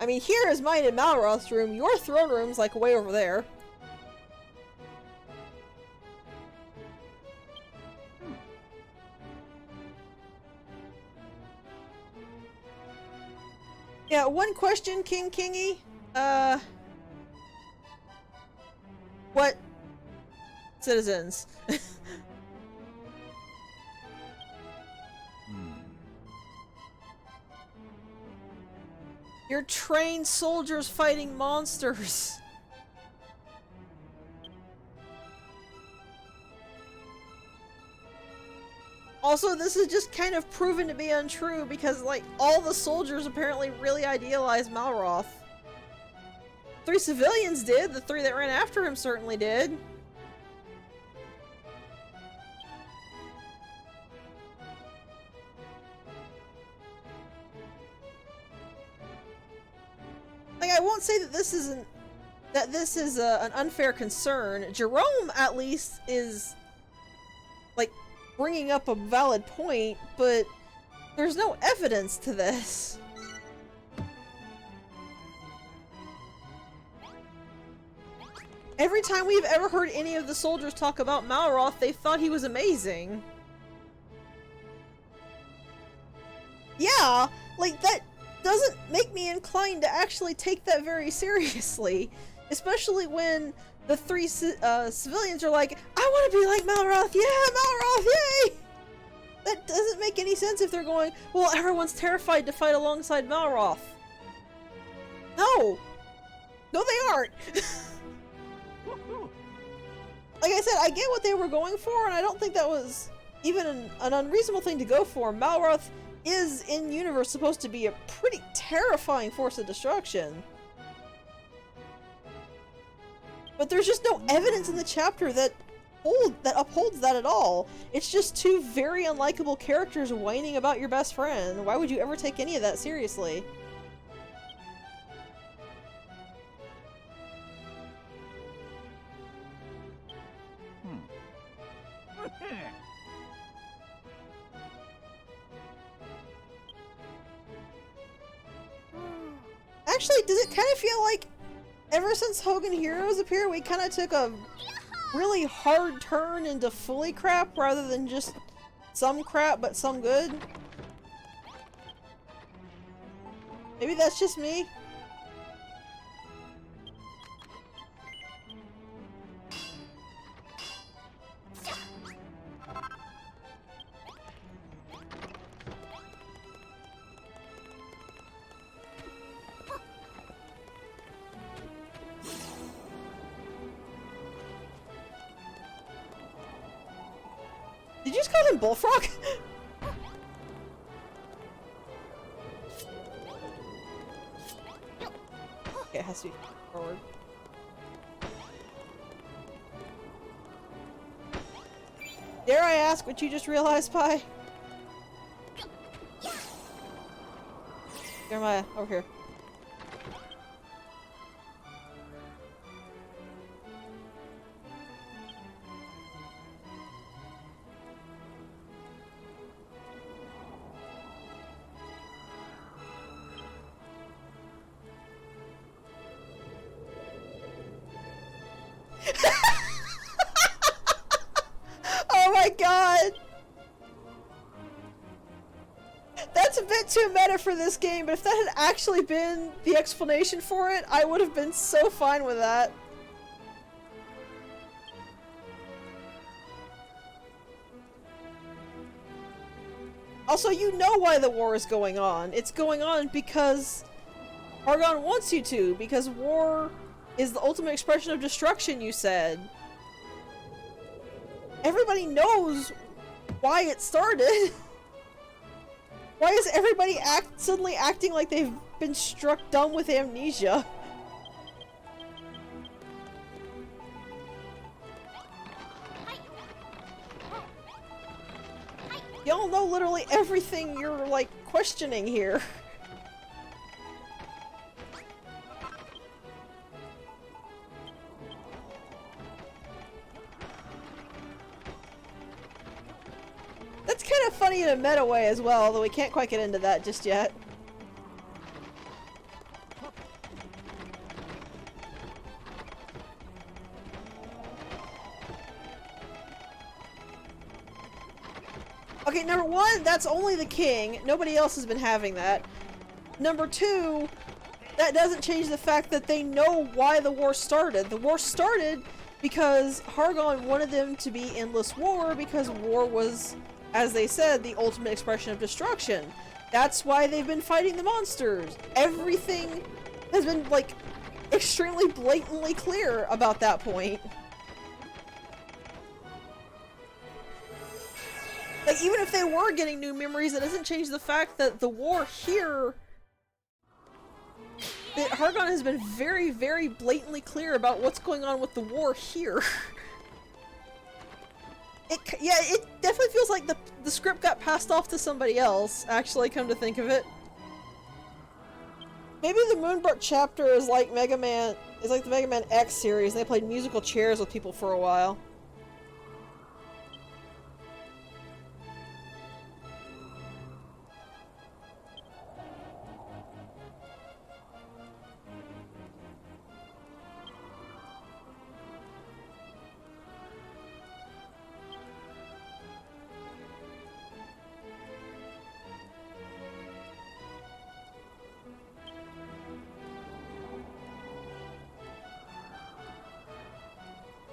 I mean, here is mine in Malroth's room. Your throne room's like way over there. Yeah, one question, King Kingy. What citizens? You're trained soldiers fighting monsters. Also, this is just kind of proven to be untrue because, like, all the soldiers apparently really idealize Malroth. 3 civilians did, the 3 that ran after him certainly did. Like, I won't say that this isn't an unfair concern. Jerome, at least, is like bringing up a valid point, but there's no evidence to this. Every time we've ever heard any of the soldiers talk about Malroth, they thought he was amazing. Yeah, like that doesn't make me inclined to actually take that very seriously. Especially when the 3 civilians are like, I want to be like Malroth, yeah, Malroth, yay! That doesn't make any sense if they're going, well, everyone's terrified to fight alongside Malroth. No! No, they aren't! Like I said, I get what they were going for, and I don't think that was even an unreasonable thing to go for. Malroth is, in universe, supposed to be a pretty terrifying force of destruction. But there's just no evidence in the chapter that upholds that at all. It's just 2 very unlikable characters whining about your best friend. Why would you ever take any of that seriously? Actually, does it kind of feel like Ever since Hogan Heroes appeared, we kind of took a really hard turn into fully crap rather than just some crap but some good. Maybe that's just me. Did you just call him Bullfrog? Okay, it has to be forward. Dare I ask what you just realized, Pi? Jeremiah, over here. Oh my god! That's a bit too meta for this game, but if that had actually been the explanation for it, I would have been so fine with that. Also, you know why the war is going on. It's going on because Argon wants you to, because war is the ultimate expression of destruction, you said. Everybody knows why it started. Why is everybody suddenly acting like they've been struck dumb with amnesia? Y'all know literally everything you're, like, questioning here. That's kind of funny in a meta way as well, although we can't quite get into that just yet. Okay, number one, that's only the king. Nobody else has been having that. Number two, that doesn't change the fact that they know why the war started. The war started because Hargon wanted them to be endless war because war was, as they said, the ultimate expression of destruction. That's why they've been fighting the monsters. Everything has been, like, extremely blatantly clear about that point. Like, even if they were getting new memories, it doesn't change the fact that the war here... that Hargon has been very, very blatantly clear about what's going on with the war here. Yeah, it definitely feels like the script got passed off to somebody else, actually, come to think of it. Maybe the Moonbrooke chapter is like Mega Man... is like the Mega Man X series, and they played musical chairs with people for a while.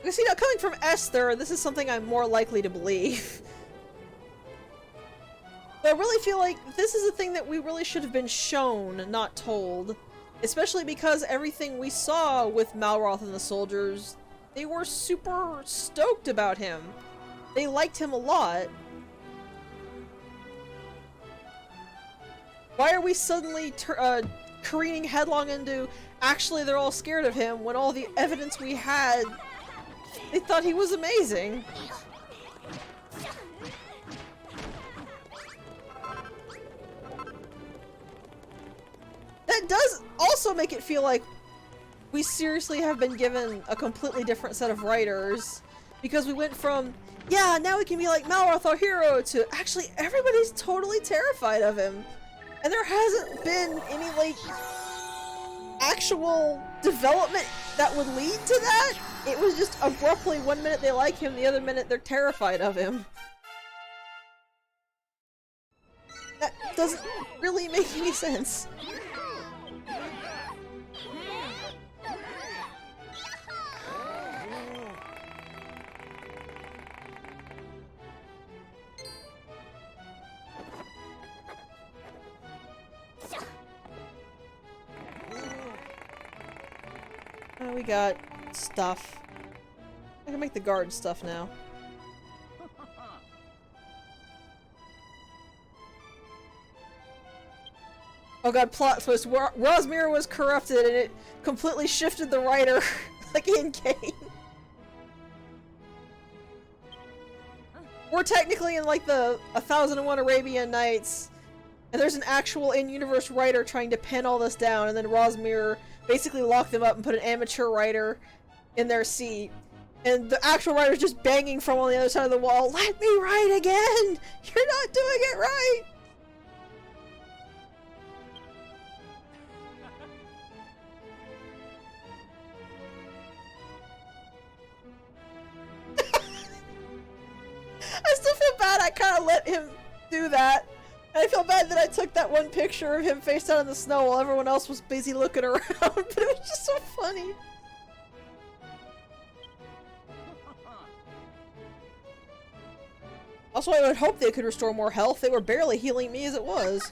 You see, now coming from Esther, this is something I'm more likely to believe. But I really feel like this is a thing that we really should have been shown, not told. Especially because everything we saw with Malroth and the soldiers, they were super stoked about him. They liked him a lot. Why are we suddenly careening headlong into, actually they're all scared of him, when all the evidence we had, they thought he was amazing? That does also make it feel like we seriously have been given a completely different set of writers, because we went from, yeah, now we can be like Malroth, our hero, to actually everybody's totally terrified of him. And there hasn't been any, like, actual development that would lead to that. It was just abruptly, one minute they like him, the other minute they're terrified of him. That doesn't really make any sense. Oh, we got stuff. I can make the guard stuff now. Oh god, plot twist. Rosmir was corrupted and it completely shifted the writer, like in-game. We're technically in like the 1001 Arabian Nights, and there's an actual in-universe writer trying to pin all this down, and then Rosmir basically locked them up and put an amateur writer in their seat. And the actual writer's just banging from on the other side of the wall, "Let me write again! You're not doing it right!" I still feel bad I kind of let him do that. And I feel bad that I took that one picture of him face down in the snow while everyone else was busy looking around, but it was just so funny. Also, I would hope they could restore more health. They were barely healing me as it was.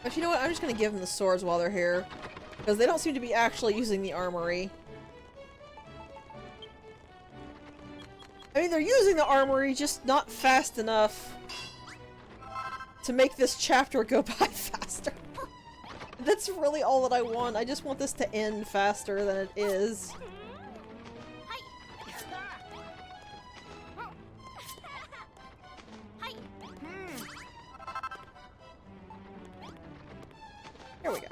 But you know what? I'm just gonna give them the swords while they're here. Because they don't seem to be actually using the armory. I mean, they're using the armory, just not fast enough to make this chapter go by faster. That's really all that I want. I just want this to end faster than it is. Here we go.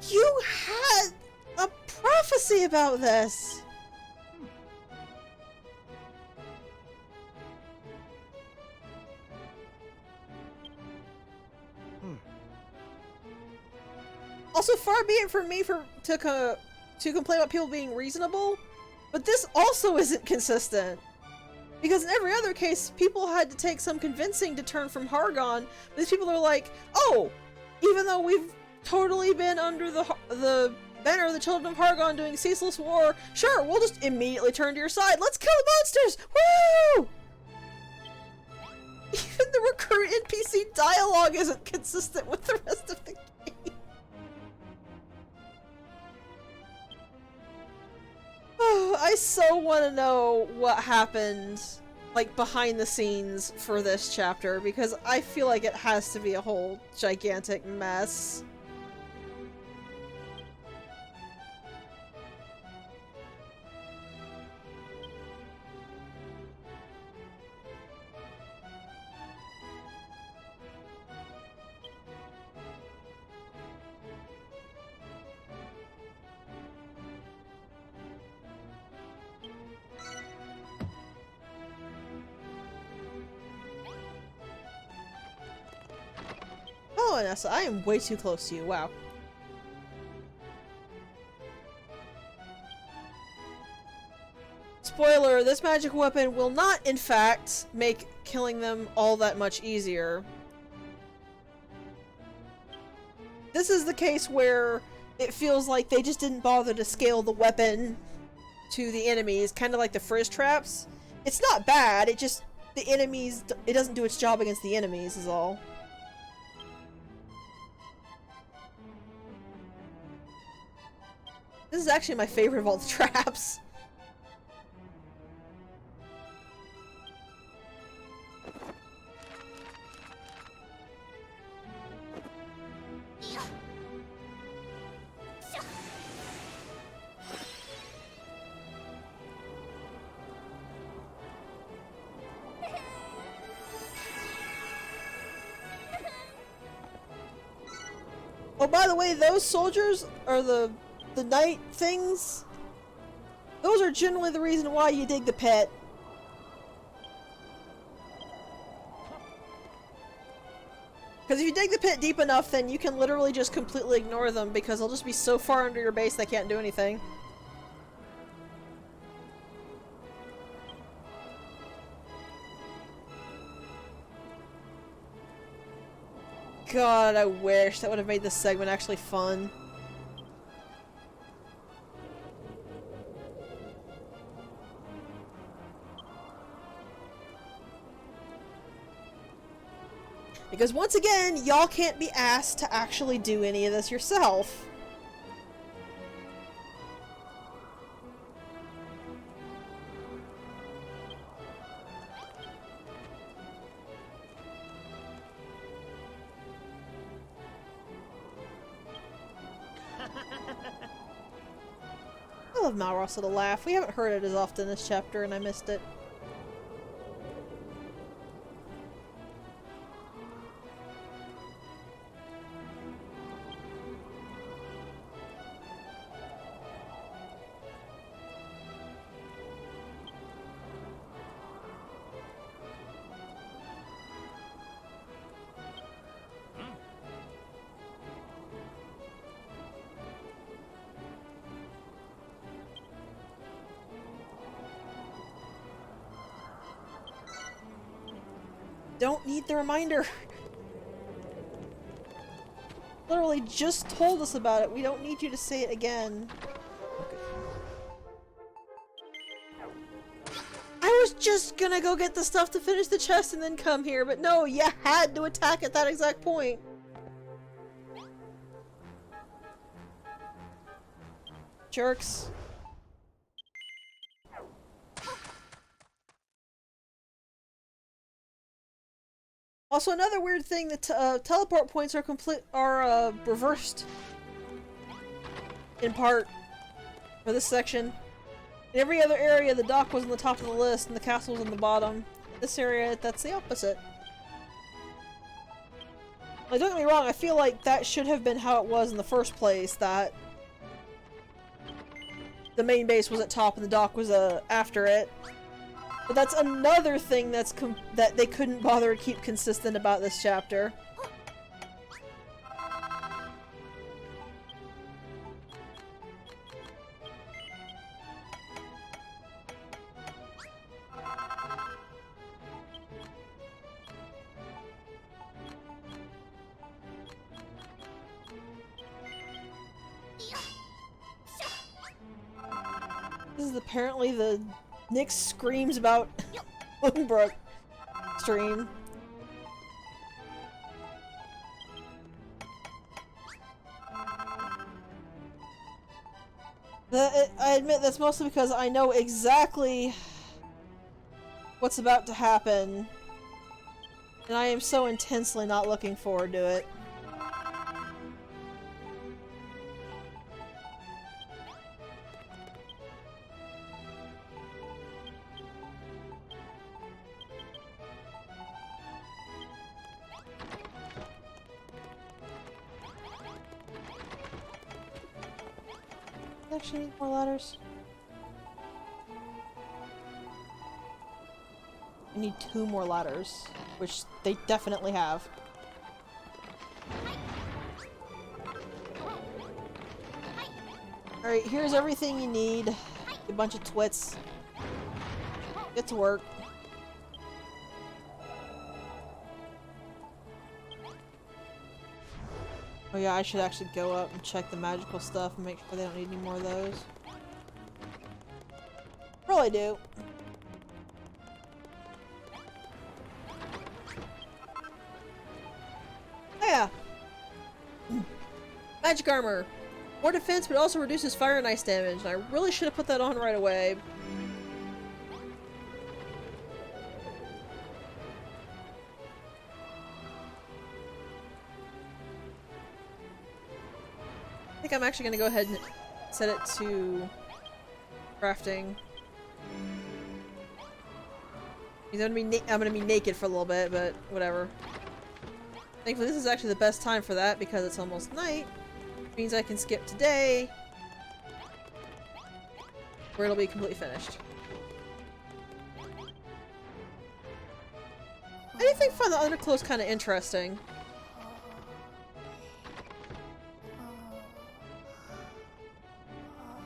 You had a prophecy about this! Also, far be it from me to complain about people being reasonable, but this also isn't consistent. Because in every other case, people had to take some convincing to turn from Hargon. These people are like, oh, even though we've totally been under the banner of the Children of Hargon doing ceaseless war, sure, we'll just immediately turn to your side. Let's kill the monsters! Woo! Even the recurrent NPC dialogue isn't consistent with the rest of the game. I so want to know what happened, like, behind the scenes for this chapter, because I feel like it has to be a whole gigantic mess. Oh, Anessa, I am way too close to you. Wow. Spoiler, this magic weapon will not, in fact, make killing them all that much easier. This is the case where it feels like they just didn't bother to scale the weapon to the enemies, kind of like the frizz traps. It's not bad, it just, the enemies, it doesn't do its job against the enemies is all. This is actually my favorite of all the traps. Oh, by the way, those soldiers are the knight things. Those are generally the reason why you dig the pit. Because if you dig the pit deep enough, then you can literally just completely ignore them because they'll just be so far under your base they can't do anything. God, I wish that would have made this segment actually fun. Because once again, y'all can't be asked to actually do any of this yourself. I love Malroth's little laugh. We haven't heard it as often this chapter and I missed it. Don't need the reminder. Literally just told us about it. We don't need you to say it again. Okay. I was just gonna go get the stuff to finish the chest and then come here, but no, you had to attack at that exact point. Jerks. Also, another weird thing that teleport points are reversed in part for this section. In every other area, the dock was on the top of the list and the castle was on the bottom. This area, that's the opposite. Like, don't get me wrong, I feel like that should have been how it was in the first place, that the main base was at top and the dock was after it. But that's another thing that they couldn't bother to keep consistent about this chapter. This is apparently the Nick screams about Moonbrooke stream. I admit that's mostly because I know exactly what's about to happen, and I am so intensely not looking forward to it. Actually need more ladders. I need 2 more ladders, which they definitely have. Alright, here's everything you need. A bunch of twits. Get to work. Oh yeah, I should actually go up and check the magical stuff and make sure they don't need any more of those. Really do. Oh yeah. Magic armor. More defense, but also reduces fire and ice damage. And I really should have put that on right away. I think I'm actually gonna go ahead and set it to crafting. I'm gonna be naked for a little bit, but whatever. Thankfully, this is actually the best time for that because it's almost night. Which means I can skip today. Where it'll be completely finished. Anything find the underclothes kind of interesting?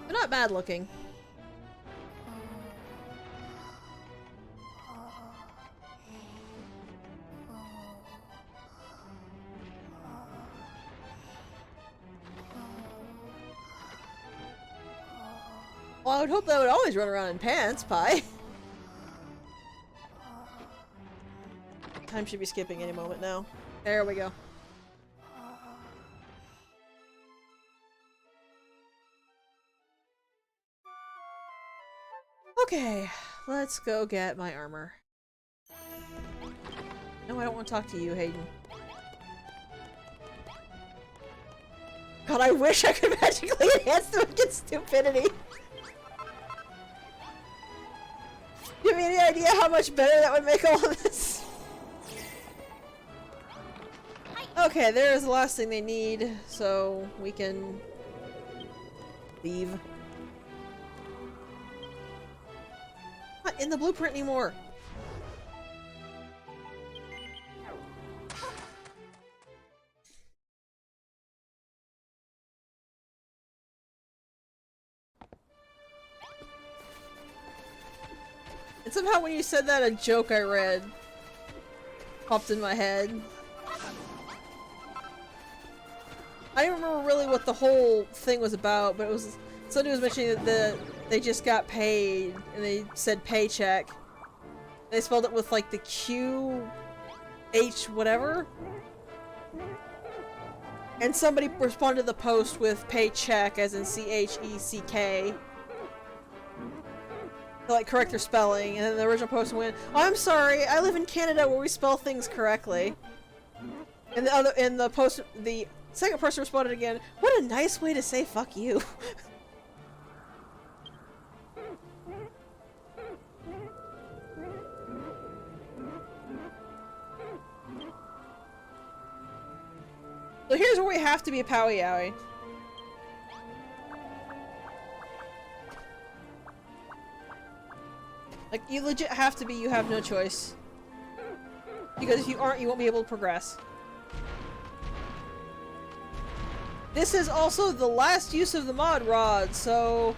They're not bad looking. Well, I would hope that I would always run around in pants, Pie. Time should be skipping any moment now. There we go. Okay, let's go get my armor. No, I don't want to talk to you, Hayden. God, I wish I could magically enhance them against stupidity. Do you have any idea how much better that would make all of this? Okay, there's the last thing they need, so we can leave. Not in the blueprint anymore. And somehow when you said that, a joke I read popped in my head. I don't remember really what the whole thing was about, but it was somebody was mentioning that they just got paid and they said paycheck. They spelled it with like the Q H whatever. And somebody responded to the post with paycheck as in CHECK. To like correct their spelling, and then the original post went, "Oh, I'm sorry, I live in Canada where we spell things correctly." And the second person responded again, "What a nice way to say fuck you." So here's where we have to be a Powie Yowie. Like, you legit have to be, you have no choice. Because if you aren't, you won't be able to progress. This is also the last use of the mod rod, so...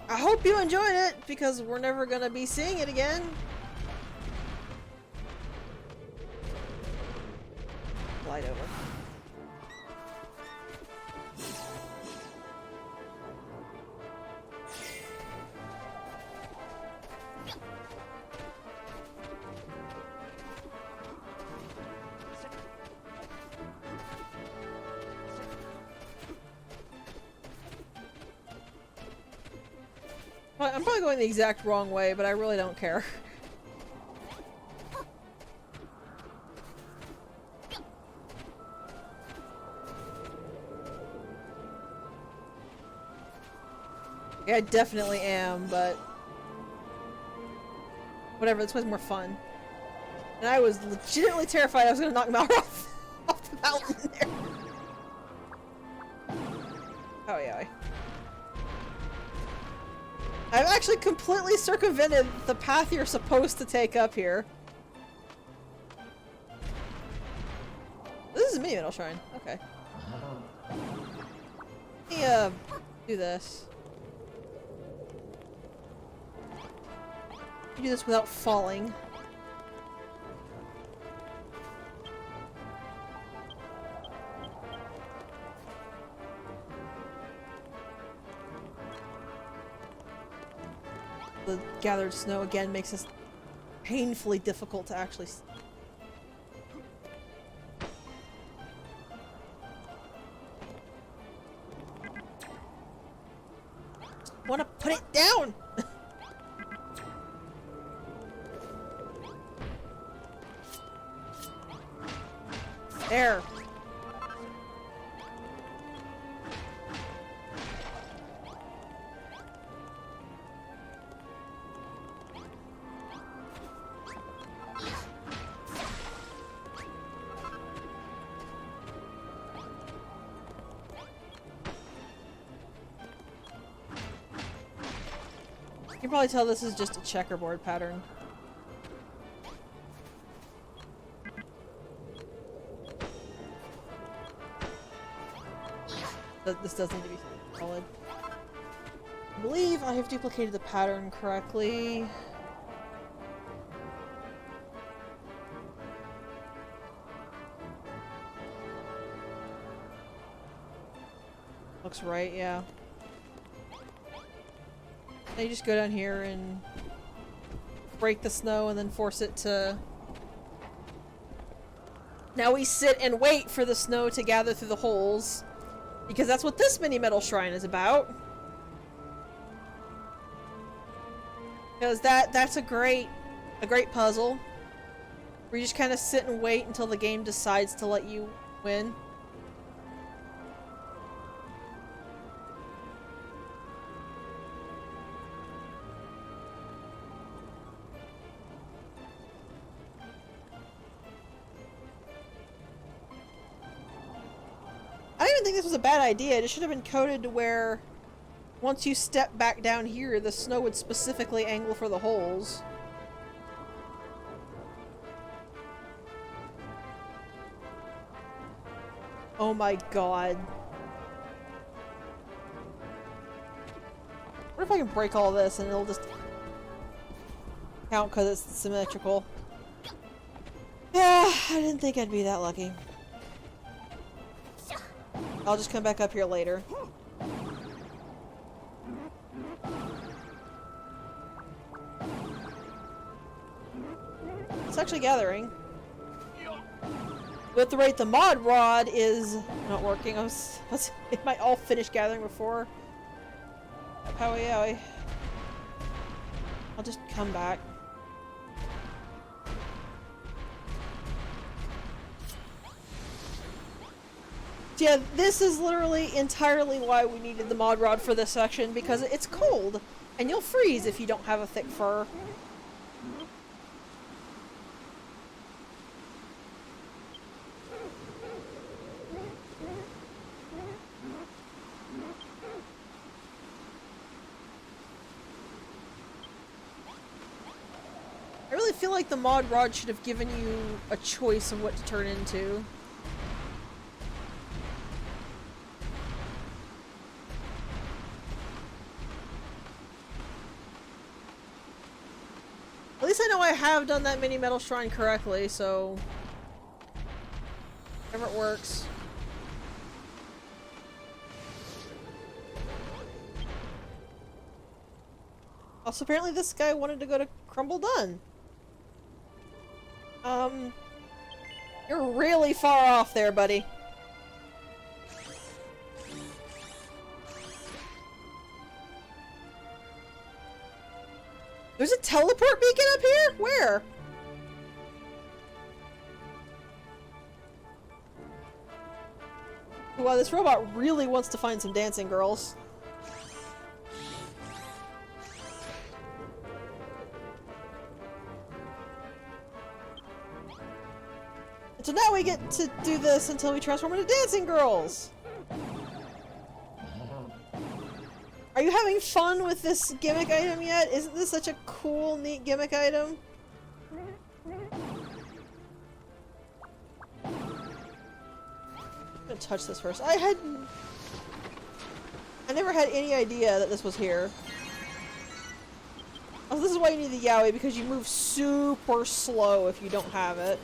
I hope you enjoyed it, because we're never gonna be seeing it again. Glide over. I'm probably going the exact wrong way, but I really don't care. Yeah, I definitely am, but... whatever, this was more fun. And I was legitimately terrified I was gonna knock Malroth off the mountain there. Oh yeah. I've actually completely circumvented the path you're supposed to take up here. This is a mini metal shrine. Okay. Let me, do this. Do this without falling. The gathered snow again makes this painfully difficult to actually want to put it down. There. You can probably tell this is just a checkerboard pattern. This does need to be solid. I believe I have duplicated the pattern correctly. Looks right, yeah. Now you just go down here and break the snow and then force it to... Now we sit and wait for the snow to gather through the holes. Because that's what this mini metal shrine is about. Because that's a great puzzle. Where you just kind of sit and wait until the game decides to let you win. I don't even think this was a bad idea. It should have been coded to where once you step back down here, the snow would specifically angle for the holes. Oh my god. What if I can break all this and it'll just count because it's symmetrical? Yeah, I didn't think I'd be that lucky. I'll just come back up here later. It's actually gathering. But at the rate the mod rod is not working, it might all finish gathering before. Howie owie. I'll just come back. Yeah, this is literally entirely why we needed the mod rod for this section, because it's cold, and you'll freeze if you don't have a thick fur. I really feel like the mod rod should have given you a choice of what to turn into. At least I know I have done that mini metal shrine correctly, so whatever it works. Also, apparently this guy wanted to go to Crumble Dun. You're really far off there, buddy. There's a teleport beacon up here? Where? Wow, this robot really wants to find some dancing girls. And so now we get to do this until we transform into dancing girls! Are you having fun with this gimmick item yet? Isn't this such a cool, neat gimmick item? I'm gonna touch this first. I never had any idea that this was here. Oh, this is why you need the yaoi, because you move super slow if you don't have it.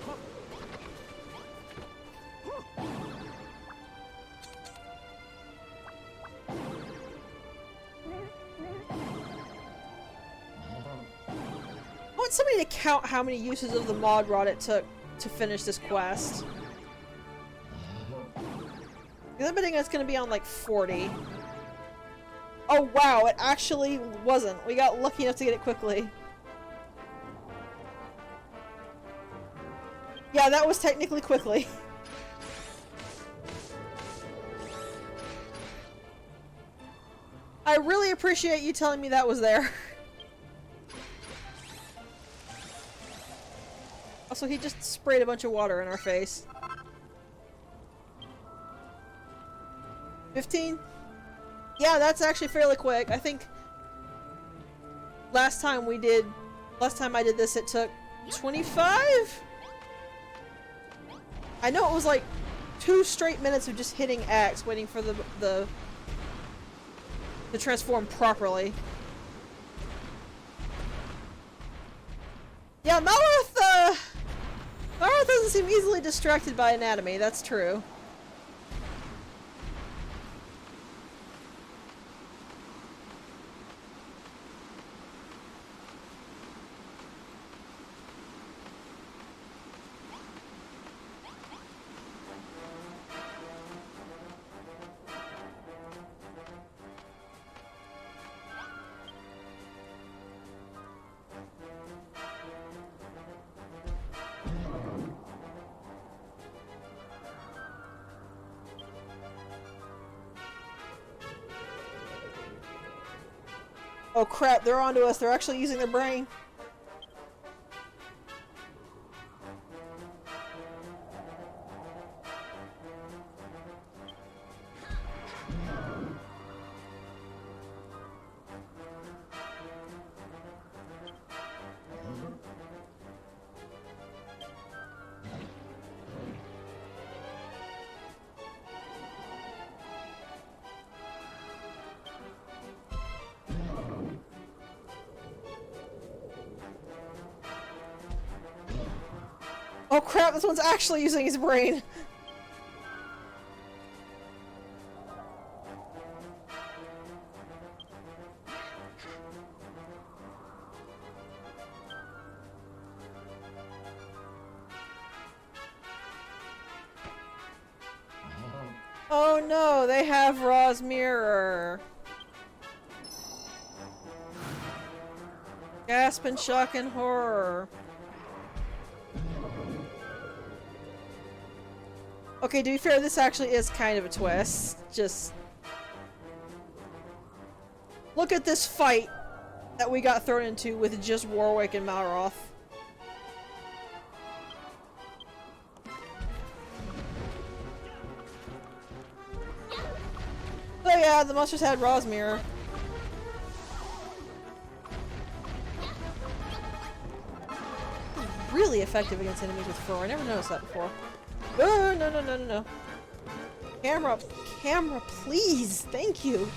I want somebody to count how many uses of the mod rod it took to finish this quest. Because I'm betting it's gonna be on like 40. Oh wow, it actually wasn't. We got lucky enough to get it quickly. Yeah, that was technically quickly. I really appreciate you telling me that was there. Also, he just sprayed a bunch of water in our face. 15? Yeah, that's actually fairly quick. I think last time I did this, it took 25? I know it was like 2 straight minutes of just hitting X, waiting for to transform properly. Yeah, Malroth doesn't seem easily distracted by anatomy, that's true. Oh crap, they're onto us. They're actually using their brain. Oh crap, this one's actually using his brain. Oh no, they have Ra's mirror. Gasp in shock and horror. Okay, to be fair, this actually is kind of a twist. Just look at this fight that we got thrown into with just Warwick and Malroth. Oh yeah, the monsters had Ra's mirror. Really effective against enemies with fur. I never noticed that before. Oh, no, no, no, no, no. Camera, please! Thank you!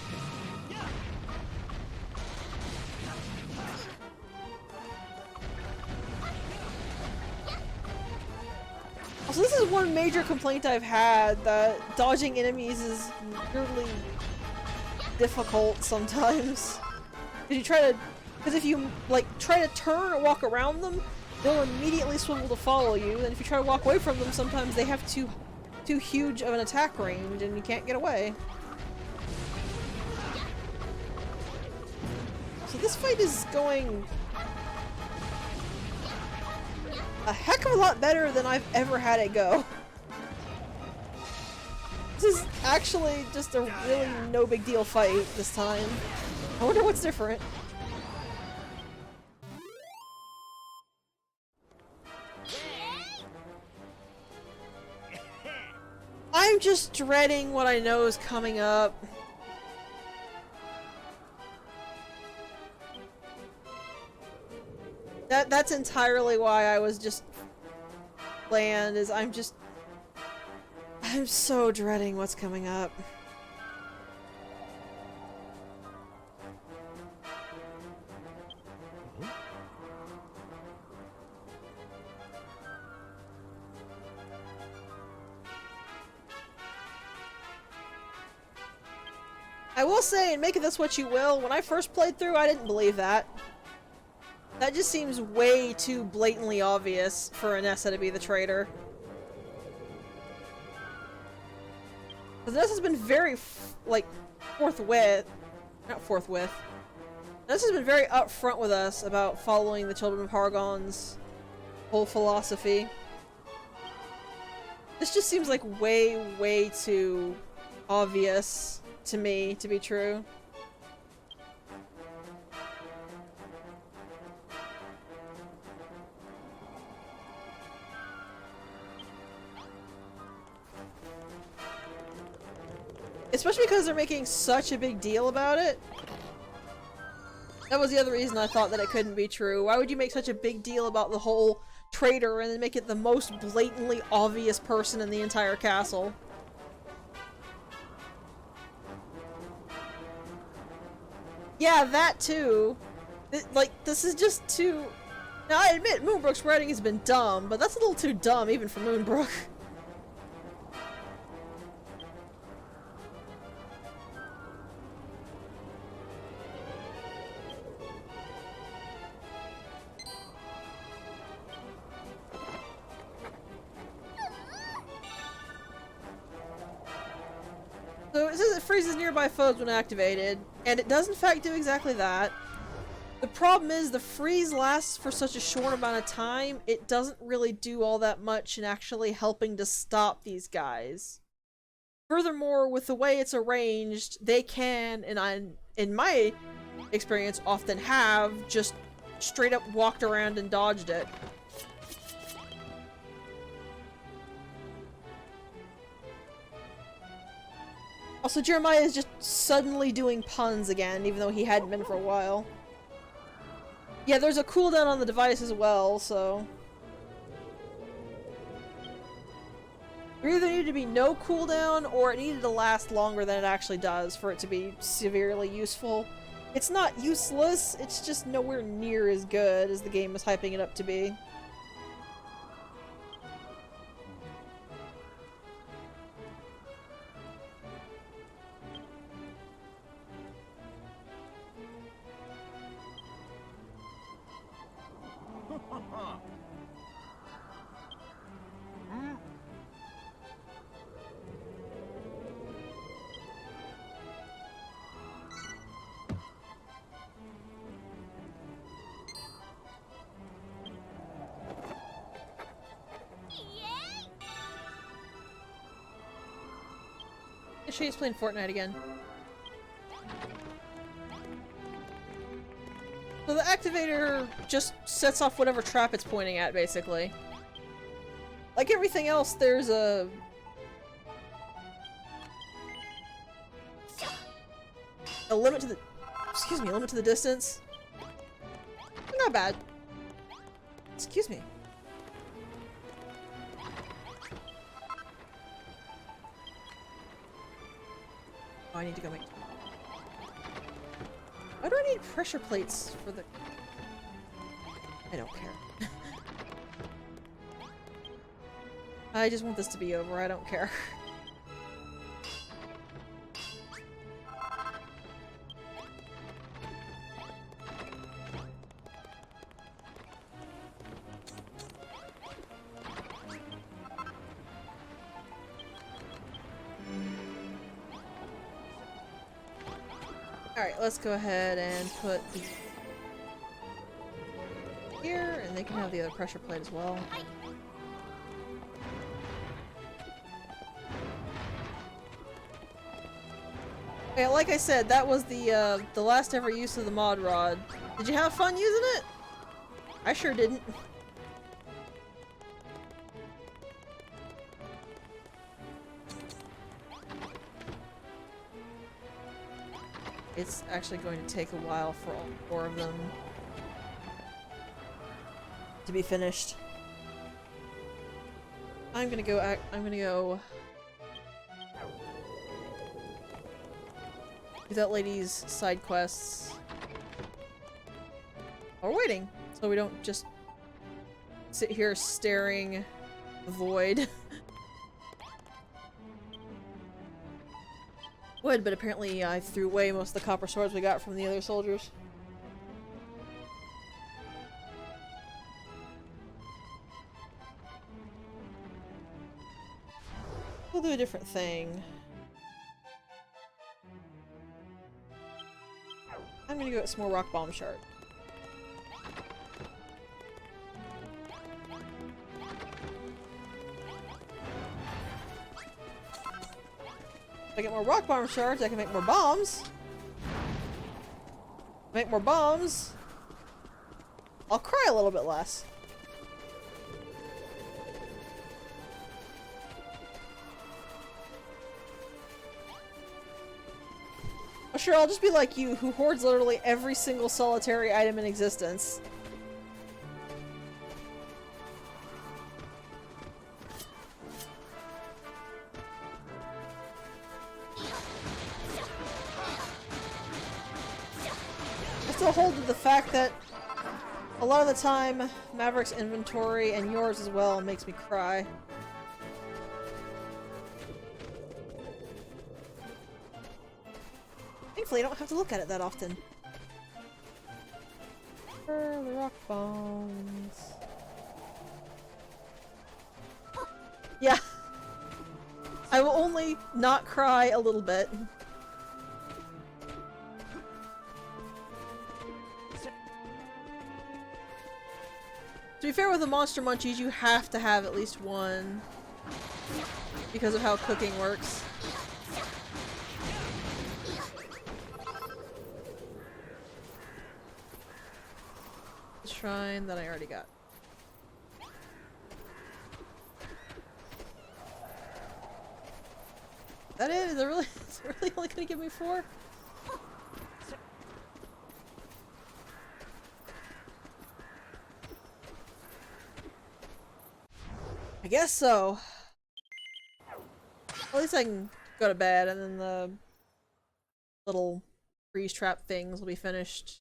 Also, this is one major complaint I've had, that dodging enemies is really difficult sometimes. Because if you, like, try to turn or walk around them, they'll immediately swivel to follow you, and if you try to walk away from them, sometimes they have too huge of an attack range, and you can't get away. So this fight is going a heck of a lot better than I've ever had it go. This is actually just a really no big deal fight this time. I wonder what's different. I'm just dreading what I know is coming up. That's entirely why I was just bland, is I'm so dreading what's coming up. I will say, and make of this what you will, when I first played through, I didn't believe that. That just seems way too blatantly obvious for Anessa to be the traitor. Because Anessa's been very, Anessa's been very upfront with us about following the Children of Hargon's whole philosophy. This just seems like way too obvious to me to be true. Especially because they're making such a big deal about it. That was the other reason I thought that it couldn't be true. Why would you make such a big deal about the whole traitor and then make it the most blatantly obvious person in the entire castle? Yeah, that too. This is just too... Now, I admit Moonbrooke's writing has been dumb, but that's a little too dumb even for Moonbrooke. So it says it freezes nearby foes when activated, and it does in fact do exactly that. The problem is the freeze lasts for such a short amount of time, it doesn't really do all that much in actually helping to stop these guys. Furthermore, with the way it's arranged, they can, and in my experience, often have, just straight up walked around and dodged it. Also, Jeremiah is just suddenly doing puns again, even though he hadn't been for a while. Yeah, there's a cooldown on the device as well, so... There either needed to be no cooldown, or it needed to last longer than it actually does for it to be severely useful. It's not useless, it's just nowhere near as good as the game is hyping it up to be. She's playing Fortnite again. So the activator just sets off whatever trap it's pointing at, basically. Like everything else, there's a limit to the... Excuse me, a limit to the distance. Not bad. Excuse me. Oh, I need to go make... Why do I need pressure plates for the... I don't care. I just want this to be over, I don't care. Alright, let's go ahead and put the here, and they can have the other pressure plate as well. Okay, like I said, that was the last ever use of the mod rod. Did you have fun using it? I sure didn't. It's actually going to take a while for all four of them to be finished. I'm gonna go do that lady's side quests. While we're waiting, so we don't just sit here staring the void. Would, but apparently I threw away most of the copper swords we got from the other soldiers. We'll do a different thing. I'm gonna go get some more rock bomb shard. If I get more rock bomb shards, I can make more bombs. Make more bombs. I'll cry a little bit less. Sure, I'll just be like you, who hoards literally every single solitary item in existence. I still hold to the fact that a lot of the time, Maverick's inventory, and yours as well, makes me cry. Thankfully, I don't have to look at it that often. The rock bones. Yeah. I will only not cry a little bit. To be fair with the Monster Munchies, you have to have at least one. Because of how cooking works. The shrine that I already got. That is? Is it really only gonna give me 4? I guess so. At least I can go to bed and then the little freeze trap things will be finished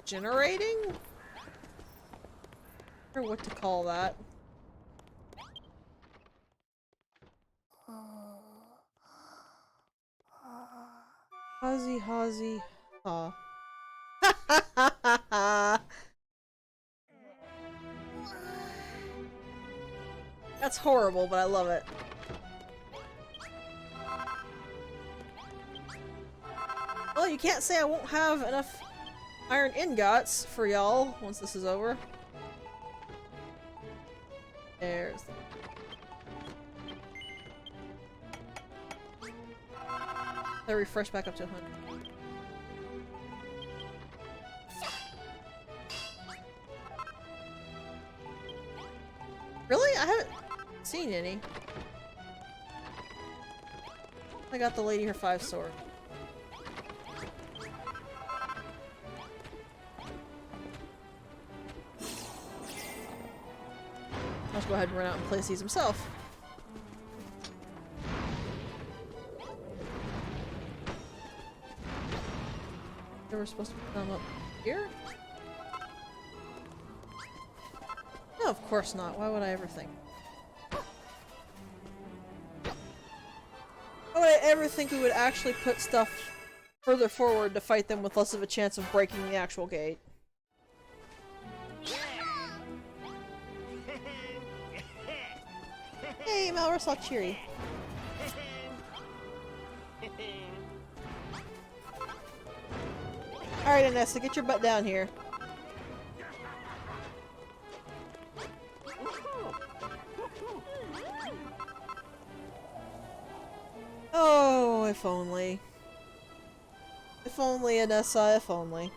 generating? I don't know what to call that. Hazy, hazy, ha. That's horrible, but I love it. Well, you can't say I won't have enough iron ingots for y'all once this is over. There's the... I refresh back up to 100. Really? I haven't seen any. I got the lady her 5 sword. Let's go ahead and run out and place these himself. They were supposed to come up here? No, of course not. Why would I ever think? Why would I ever think we would actually put stuff further forward to fight them with less of a chance of breaking the actual gate? Hey, Malroth's all cheery. Alright, Anessa, get your butt down here. Oh, if only. If only, Anessa, if only.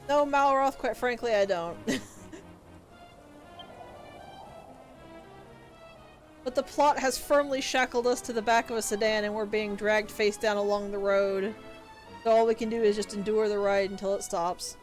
No, Malroth, quite frankly, I don't. But the plot has firmly shackled us to the back of a sedan and we're being dragged face down along the road. So all we can do is just endure the ride until it stops.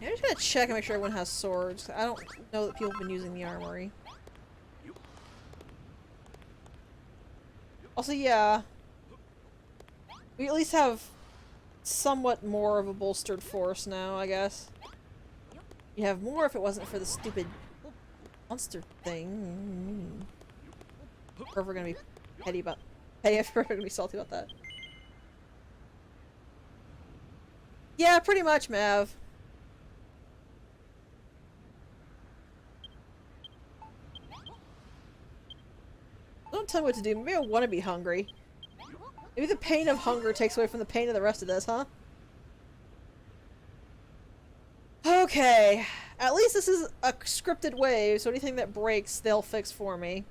I'm just gonna check and make sure everyone has swords. I don't know that people have been using the armory. Also, yeah. We at least have somewhat more of a bolstered force now, I guess. You'd have more if it wasn't for the stupid monster thing. Or if we're gonna be petty about- petty if we're gonna be salty about that. Yeah, pretty much, Mav. tell me what to do. Maybe I want to be hungry. Maybe the pain of hunger takes away from the pain of the rest of this, huh? Okay. At least this is a scripted wave, so anything that breaks, they'll fix for me.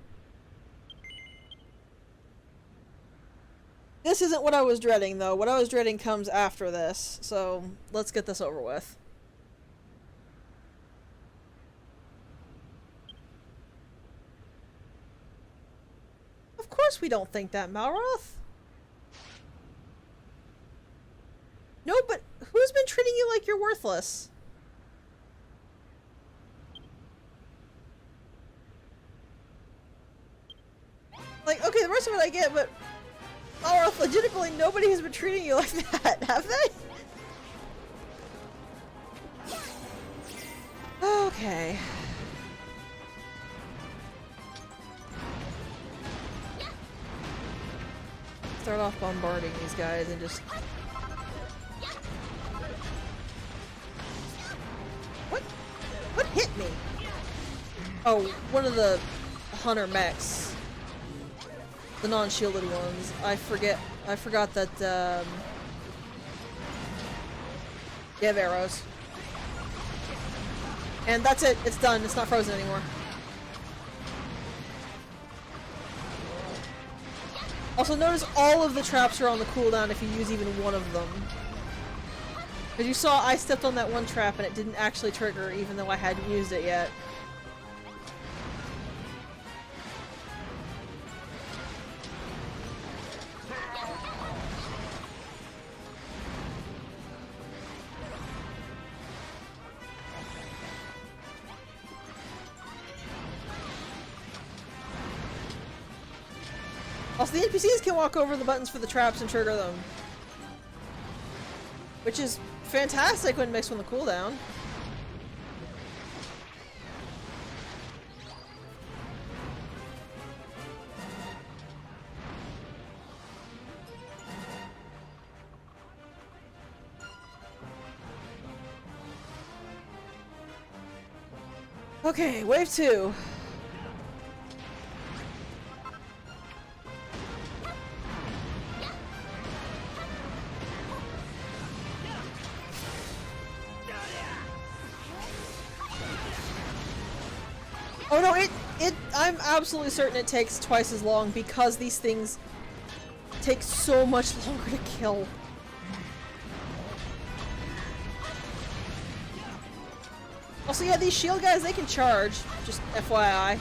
This isn't what I was dreading, though. What I was dreading comes after this, so let's get this over with. Of course we don't think that, Malroth. No, but who's been treating you like you're worthless? Like, okay, the rest of it I get, but Malroth, legitimately nobody has been treating you like that, have they? Okay. Start off bombarding these guys and just... What hit me? Oh, one of the hunter mechs. The non-shielded ones. I forgot that, you have arrows. And that's it. It's done. It's not frozen anymore. Also, notice all of the traps are on the cooldown if you use even one of them. As you saw, I stepped on that one trap and it didn't actually trigger even though I hadn't used it yet. Also, the NPCs can walk over the buttons for the traps and trigger them. Which is fantastic when mixed with the cooldown. Okay, wave 2. Oh no, I'm absolutely certain it takes twice as long because these things take so much longer to kill. Also, yeah, these shield guys, they can charge, just FYI.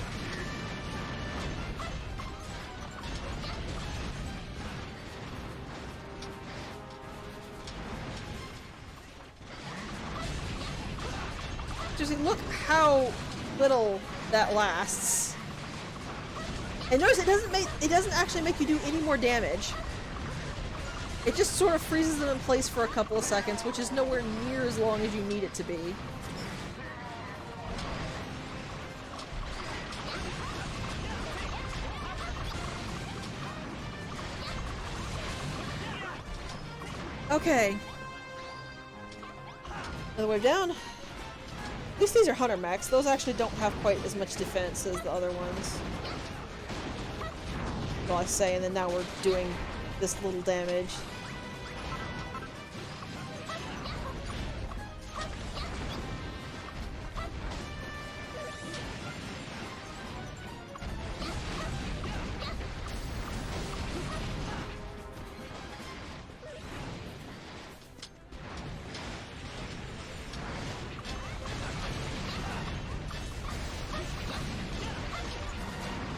Just look how little that lasts. And notice it doesn't actually make you do any more damage. It just sort of freezes them in place for a couple of seconds, which is nowhere near as long as you need it to be. Okay. Another wave down. At least these are hunter mechs. Those actually don't have quite as much defense as the other ones. Well, I say, and then now we're doing this little damage.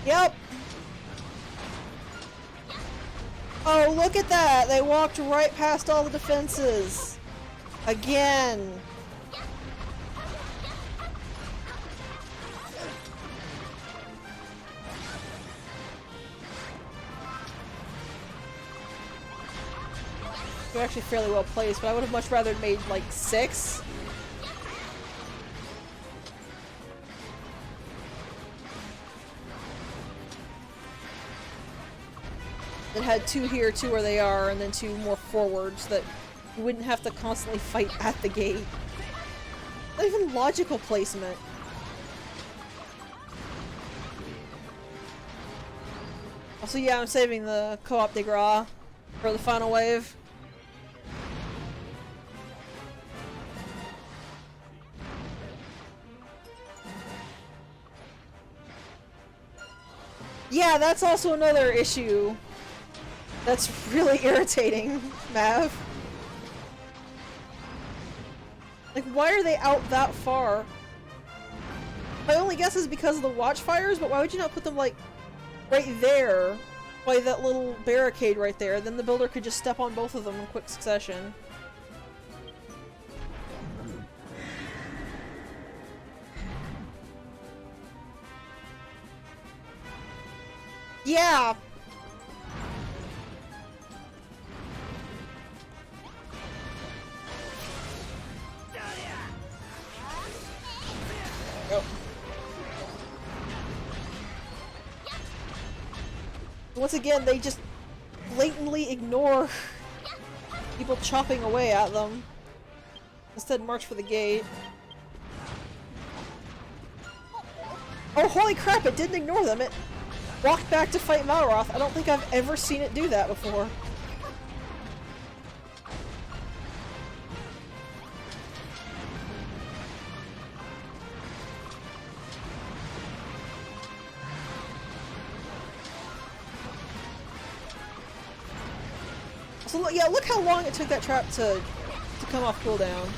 Yep. Oh, look at that! They walked right past all the defenses. Again. They're actually fairly well placed, but I would have much rather made like 6. That had 2 here, 2 where they are, and then 2 more forward so that you wouldn't have to constantly fight at the gate. Not even logical placement. Also, yeah, I'm saving the co-op de gras for the final wave. Yeah, that's also another issue that's really irritating, Mav. Like, why are they out that far? My only guess is because of the watchfires, but why would you not put them, like, right there? By that little barricade right there, then the builder could just step on both of them in quick succession. Yeah! Oh. Once again, they just blatantly ignore people chopping away at them. Instead, march for the gate. Oh, holy crap, it didn't ignore them. It walked back to fight Malroth. I don't think I've ever seen it do that before. So yeah, look how long it took that trap to come off cooldown.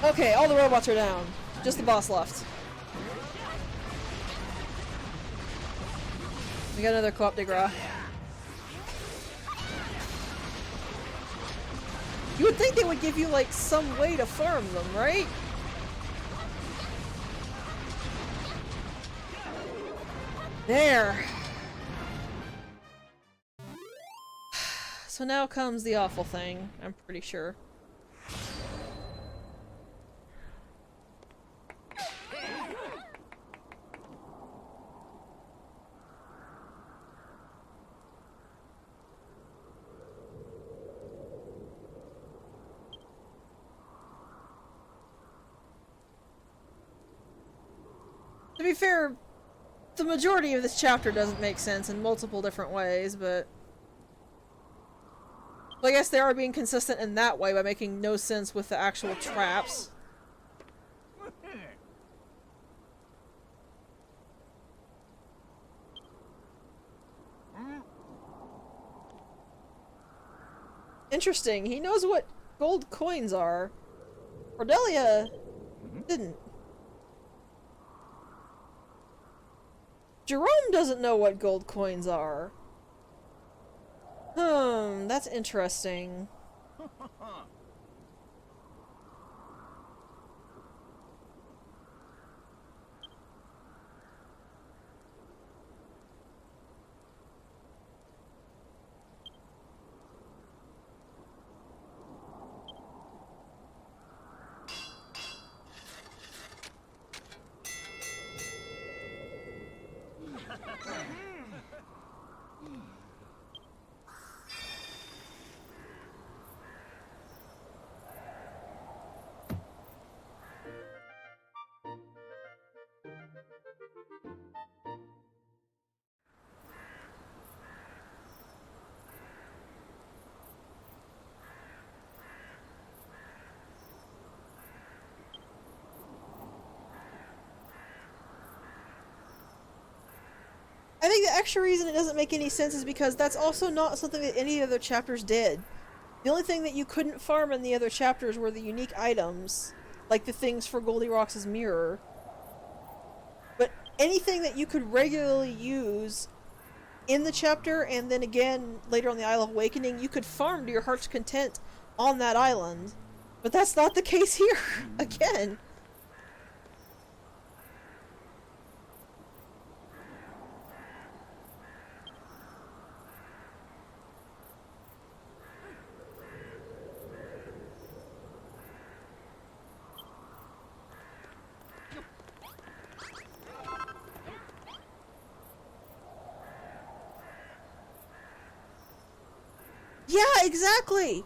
Okay, all the robots are down. Just the boss left. We got another co-op de gras. You would think they would give you, like, some way to farm them, right? There! So now comes the awful thing, I'm pretty sure. To be fair, the majority of this chapter doesn't make sense in multiple different ways, but... Well, I guess they are being consistent in that way by making no sense with the actual traps. Interesting, he knows what gold coins are. Cordelia didn't. Jerome doesn't know what gold coins are. That's interesting. I think the extra reason it doesn't make any sense is because that's also not something that any other chapters did. The only thing that you couldn't farm in the other chapters were the unique items, like the things for Goldilocks' mirror. But anything that you could regularly use in the chapter, and then again later on the Isle of Awakening, you could farm to your heart's content on that island. But that's not the case here, again. Yeah, exactly!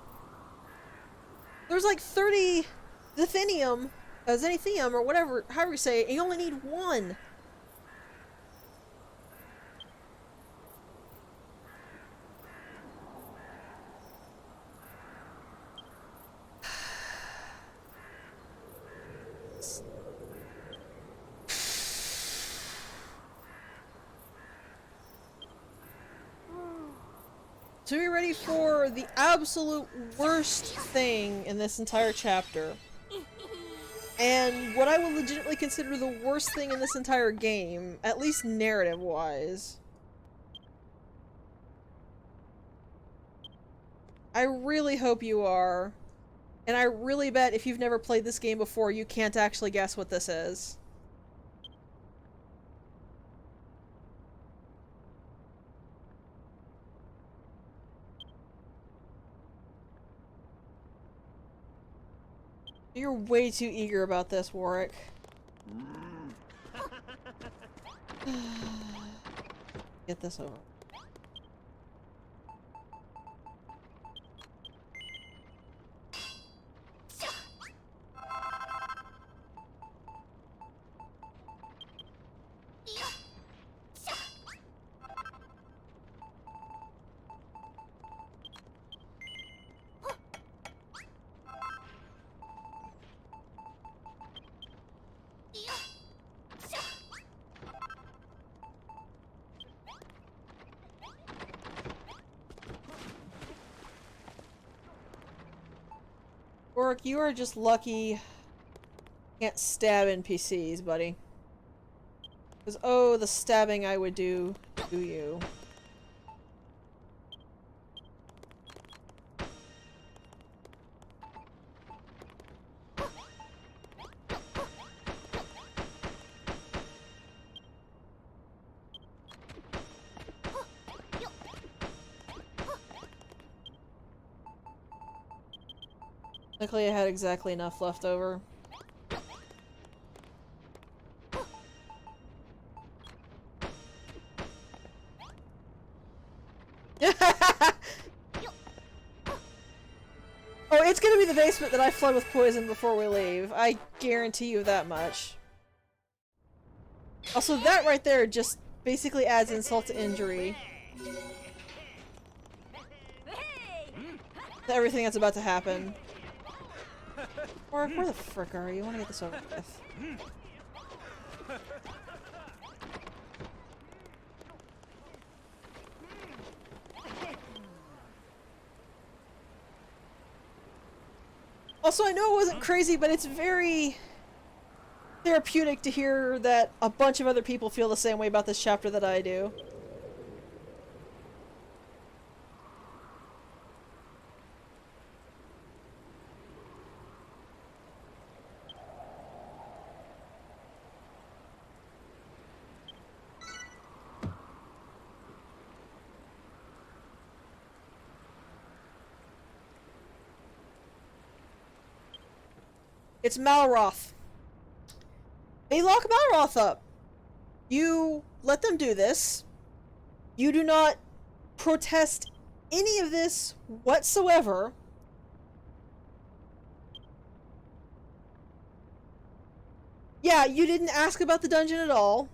There's like 30 Zenithium, or whatever, however you say it, and you only need one! So be ready for the absolute worst thing in this entire chapter. And what I will legitimately consider the worst thing in this entire game, at least narrative-wise. I really hope you are. And I really bet if you've never played this game before, you can't actually guess what this is. You're way too eager about this, Warwick. Get this over. Warwick, you are just lucky you can't stab NPCs, buddy. Because, oh, the stabbing I would do to you. Luckily I had exactly enough left over. Oh, it's gonna be the basement that I flood with poison before we leave. I guarantee you that much. Also, that right there just basically adds insult to injury. To everything that's about to happen. Or where the frick are you? I want to get this over with. Also, I know it wasn't crazy, but it's very therapeutic to hear that a bunch of other people feel the same way about this chapter that I do. It's Malroth. They lock Malroth up. You let them do this. You do not protest any of this whatsoever. Yeah, you didn't ask about the dungeon at all.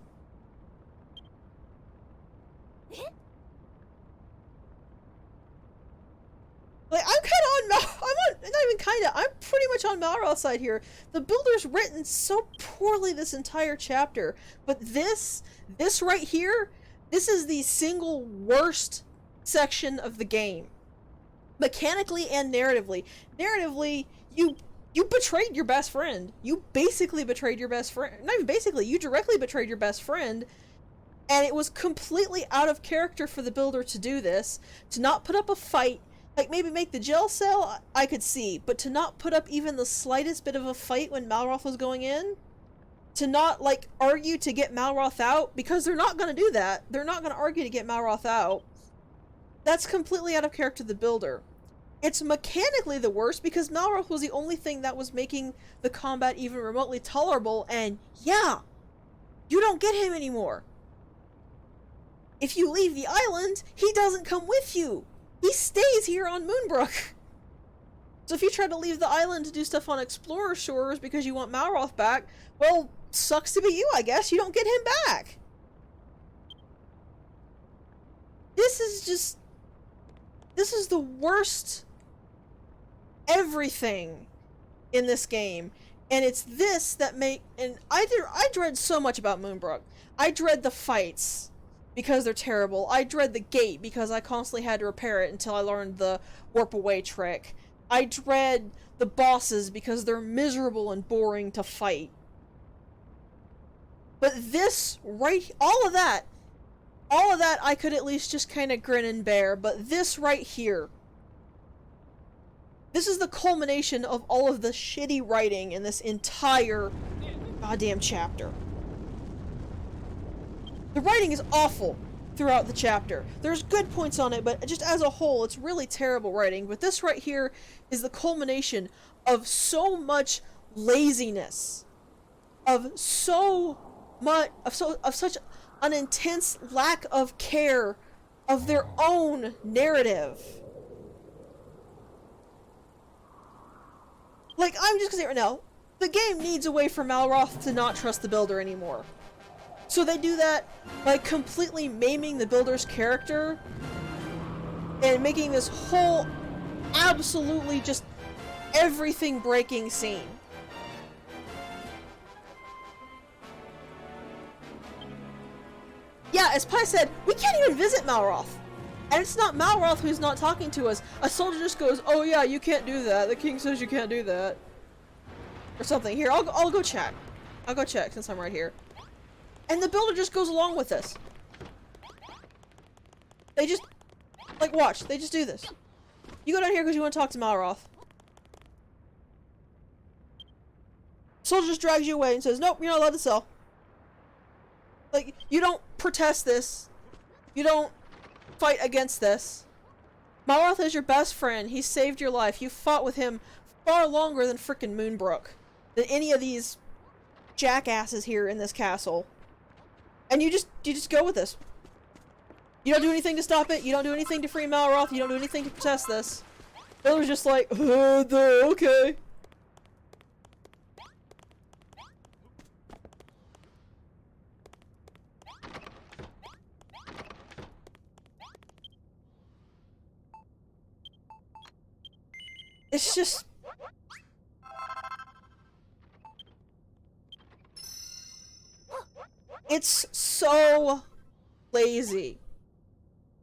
Like, I'm kinda not even kinda, I'm pretty much on Malroth's side here. The builder's written so poorly this entire chapter, but this right here, this is the single worst section of the game. Mechanically and narratively. Narratively, you betrayed your best friend. You basically betrayed your best friend. Not even basically, you directly betrayed your best friend. And it was completely out of character for the builder to do this. To not put up a fight. Like, maybe make the jail cell, I could see. But to not put up even the slightest bit of a fight when Malroth was going in. To not, like, argue to get Malroth out. Because they're not going to do that. They're not going to argue to get Malroth out. That's completely out of character to the builder. It's mechanically the worst because Malroth was the only thing that was making the combat even remotely tolerable, and yeah, you don't get him anymore. If you leave the island, he doesn't come with you. He stays here on Moonbrooke. So if you try to leave the island to do stuff on Explorer Shores because you want Malroth back, well, sucks to be you, I guess. You don't get him back. This is the worst everything in this game. And it's this that and I dread so much about Moonbrooke. I dread the fights because they're terrible. I dread the gate because I constantly had to repair it until I learned the warp away trick. I dread the bosses because they're miserable and boring to fight. But this, all of that I could at least just kind of grin and bear, but this right here, this is the culmination of all of the shitty writing in this entire goddamn chapter. The writing is awful throughout the chapter. There's good points on it, but just as a whole, it's really terrible writing. But this right here is the culmination of so much laziness, of such an intense lack of care of their own narrative. Like, I'm just gonna say it right now, the game needs a way for Malroth to not trust the Builder anymore. So they do that by completely maiming the Builder's character and making this whole absolutely just everything breaking scene. Yeah, as Pi said, we can't even visit Malroth. And it's not Malroth who's not talking to us. A soldier just goes, oh yeah, you can't do that. The king says you can't do that. Or something. Here, I'll go check. I'll go check since I'm right here. And the Builder just goes along with this. They just, like, watch. They just do this. You go down here because you want to talk to Malroth. Soldier just drags you away and says, nope, you're not allowed to sell. Like, you don't protest this. You don't fight against this. Malroth is your best friend. He saved your life. You fought with him far longer than frickin' Moonbrooke. Than any of these jackasses here in this castle. And you just go with this. You don't do anything to stop it. You don't do anything to free Malroth. You don't do anything to protest this. Builder's just like, okay. It's just... It's so lazy.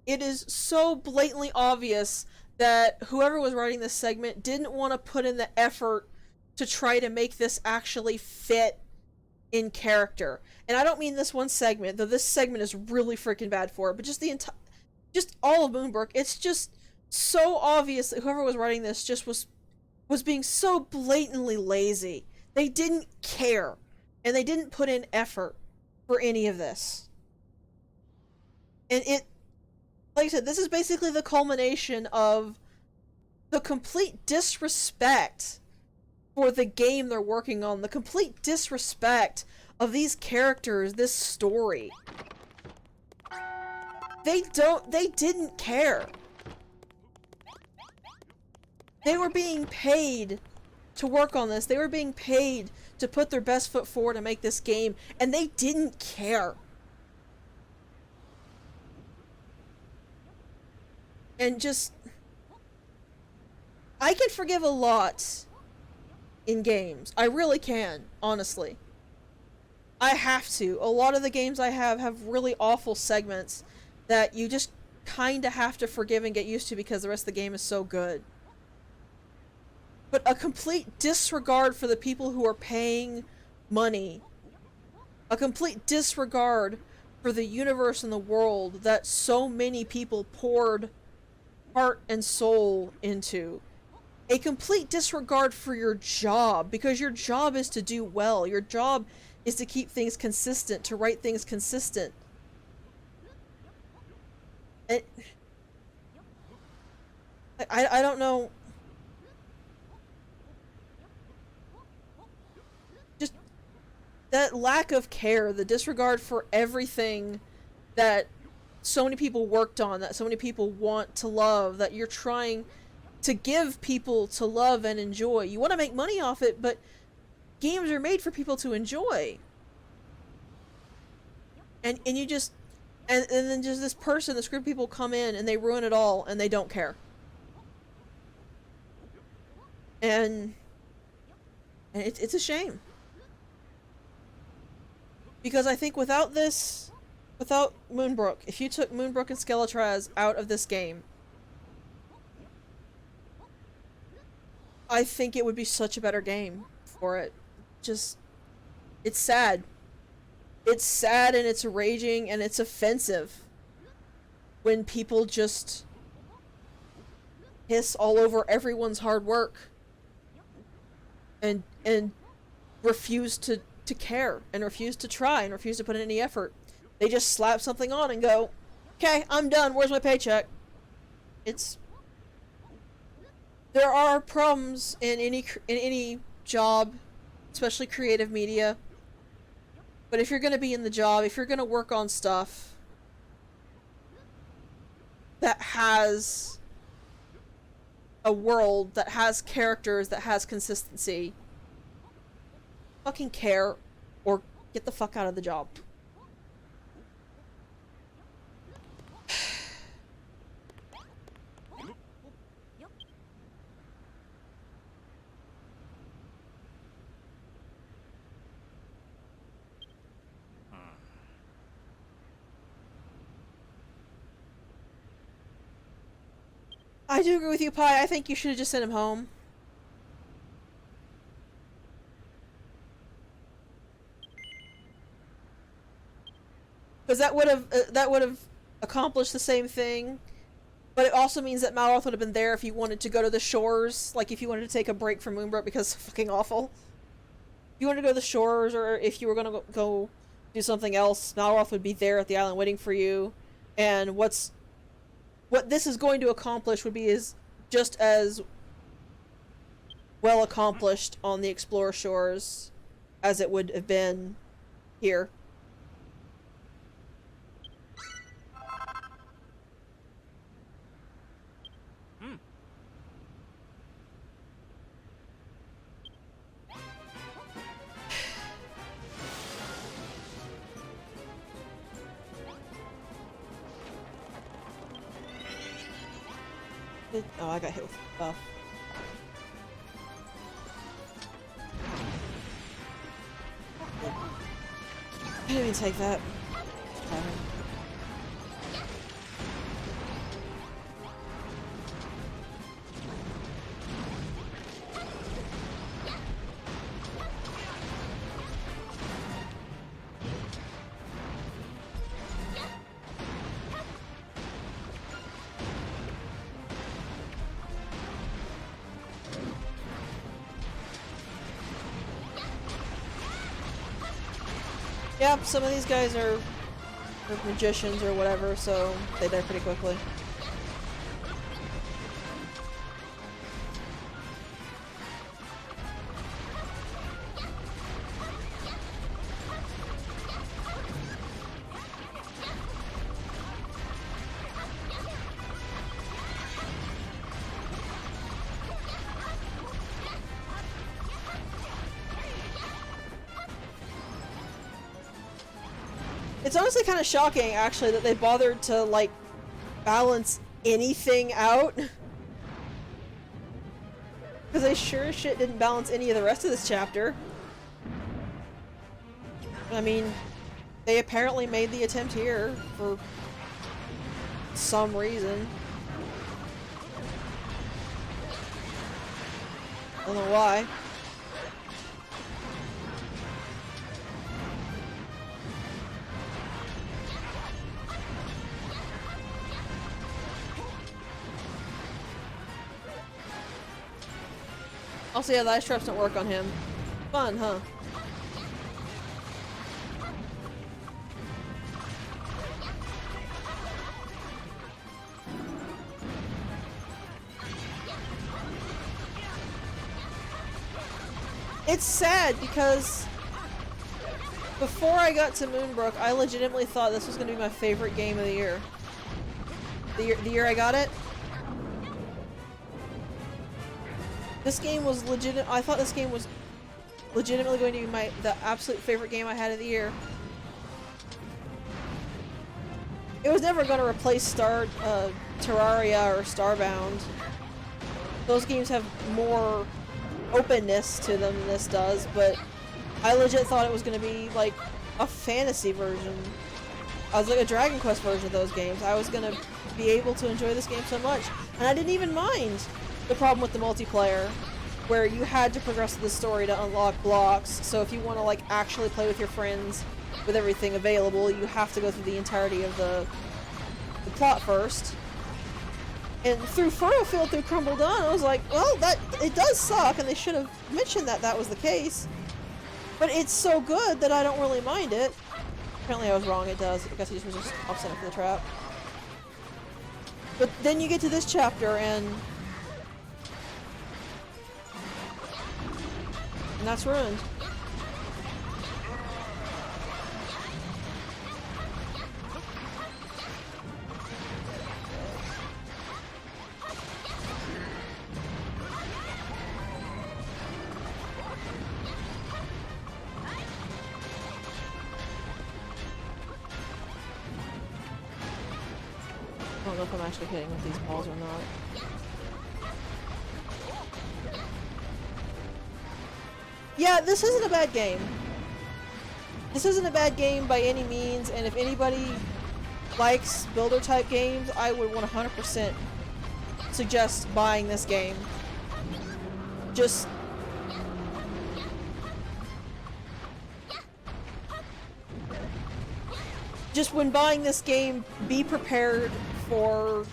It is so blatantly obvious that whoever was writing this segment didn't want to put in the effort to try to make this actually fit in character. And I don't mean this one segment, though this segment is really freaking bad for it, but just the entire... just all of Moonbrooke, it's just so obvious that whoever was writing this just was being so blatantly lazy. They didn't care. And they didn't put in effort for any of this. And it, like I said, this is basically the culmination of the complete disrespect for the game they're working on, the complete disrespect of these characters, this story. They didn't care. They were being paid to work on this. They were being paid to put their best foot forward to make this game, and they didn't care. And just... I can forgive a lot in games. I really can, honestly. I have to. A lot of the games I have really awful segments that you just kinda have to forgive and get used to because the rest of the game is so good. But a complete disregard for the people who are paying money. A complete disregard for the universe and the world that so many people poured heart and soul into. A complete disregard for your job, because your job is to do well. Your job is to keep things consistent, to write things consistent. I don't know. Just that lack of care, the disregard for everything that so many people worked on, that so many people want to love, that you're trying to give people to love and enjoy. You want to make money off it, but games are made for people to enjoy. And you just and then just this person, this group of people come in and they ruin it all and they don't care. And it's a shame. Because I think without Moonbrooke, if you took Moonbrooke and Skeletraz out of this game, I think it would be such a better game for it. Just, it's sad. It's sad and it's raging and it's offensive when people just piss all over everyone's hard work and refuse to care and refuse to try and refuse to put in any effort. They just slap something on and go, okay, I'm done, where's my paycheck? There are problems in any job, especially creative media. But if you're going to be in the job, if you're going to work on stuff that has a world, that has characters, that has consistency, fucking care or get the fuck out of the job. I do agree with you, Pi. I think you should have just sent him home. Because that would have accomplished the same thing, but it also means that Malroth would have been there if you wanted to go to the shores, like if you wanted to take a break from Moonbrooke because it's fucking awful. If you wanted to go to the shores, or if you were gonna go do something else, Malroth would be there at the island waiting for you. And what this is going to accomplish would be just as well accomplished on the Explorer shores as it would have been here. Oh, I got hit with buff. I didn't even take that. Yep, some of these guys are magicians or whatever, so they die pretty quickly. It's honestly kind of shocking, actually, that they bothered to, like, balance anything out. Because they sure as shit didn't balance any of the rest of this chapter. I mean, they apparently made the attempt here for some reason. I don't know why. Also, yeah, the ice traps don't work on him. Fun, huh? It's sad because Before I got to Moonbrooke, I legitimately thought this was going to be my favorite game of the year. The year I got it. This game was I thought this game was legitimately going to be the absolute favorite game I had of the year. It was never going to replace Terraria or Starbound. Those games have more openness to them than this does, but I legit thought it was going to be like a fantasy version. I was like a Dragon Quest version of those games. I was going to be able to enjoy this game so much, and I didn't even mind the problem with the multiplayer, where you had to progress the story to unlock blocks. So if you want to like actually play with your friends with everything available, you have to go through the entirety of the plot first. And through Furrowfield, through Crumble Dawn, I was like, well, it does suck, and they should have mentioned that was the case. But it's so good that I don't really mind it. Apparently I was wrong, it does. I guess he was just offsetting for the trap. But then you get to this chapter, and that's ruined. I don't know if I'm actually hitting with these balls or not. Yeah, this isn't a bad game. This isn't a bad game by any means, and if anybody likes builder type games, I would 100% suggest buying this game. Just when buying this game, be prepared for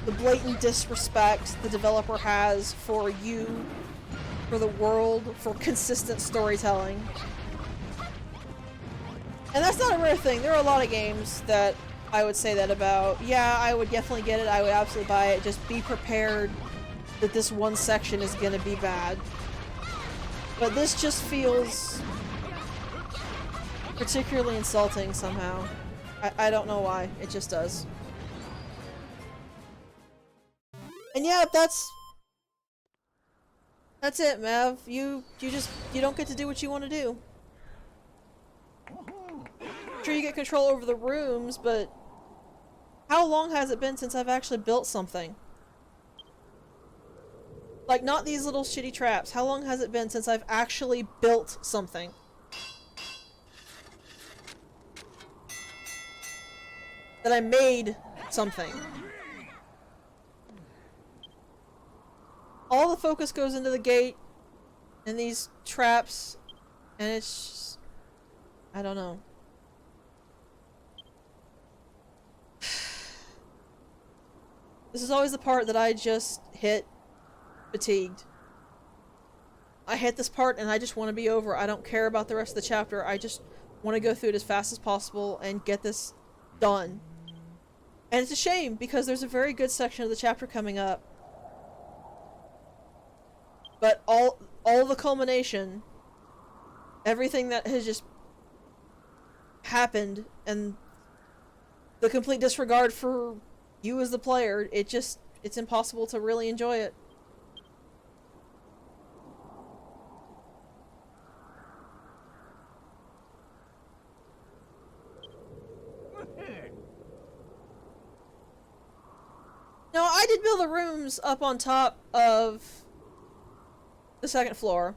the blatant disrespect the developer has for you, for the world, for consistent storytelling. And that's not a rare thing. There are a lot of games that I would say that about. Yeah, I would definitely get it. I would absolutely buy it. Just be prepared that this one section is gonna be bad. But this just feels particularly insulting somehow. I don't know why. It just does. And yeah, that's it, Mav. You don't get to do what you want to do. Sure, you get control over the rooms, but how long has it been since I've actually built something? Like, not these little shitty traps. How long has it been since I've actually built something? That I made something. All the focus goes into the gate and these traps, and it's just, I don't know. This is always the part that I just hit fatigued. I hit this part and I just want to be over. I don't care about the rest of the chapter. I just want to go through it as fast as possible and get this done. And it's a shame because there's a very good section of the chapter coming up. But all the culmination, everything that has just happened, and the complete disregard for you as the player, it's impossible to really enjoy it. No, I did build the rooms up on top of the second floor.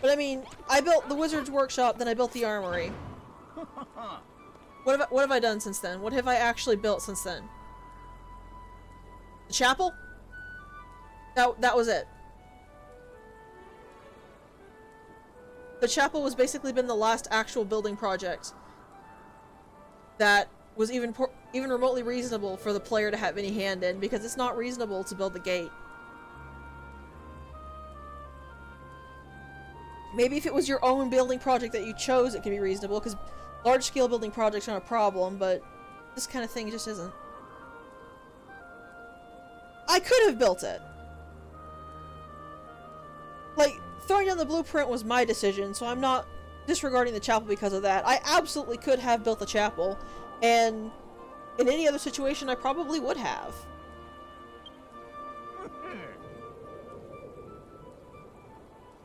But I mean, I built the wizard's workshop, then I built the armory. What have I done since then? What have I actually built since then? The chapel? That was it. The chapel was basically been the last actual building project that was even remotely reasonable for the player to have any hand in, because it's not reasonable to build the gate. Maybe if it was your own building project that you chose, it could be reasonable, because large-scale building projects aren't a problem, but this kind of thing just isn't. I could have built it. Like, throwing down the blueprint was my decision, so I'm not disregarding the chapel because of that. I absolutely could have built a chapel, and in any other situation I probably would have.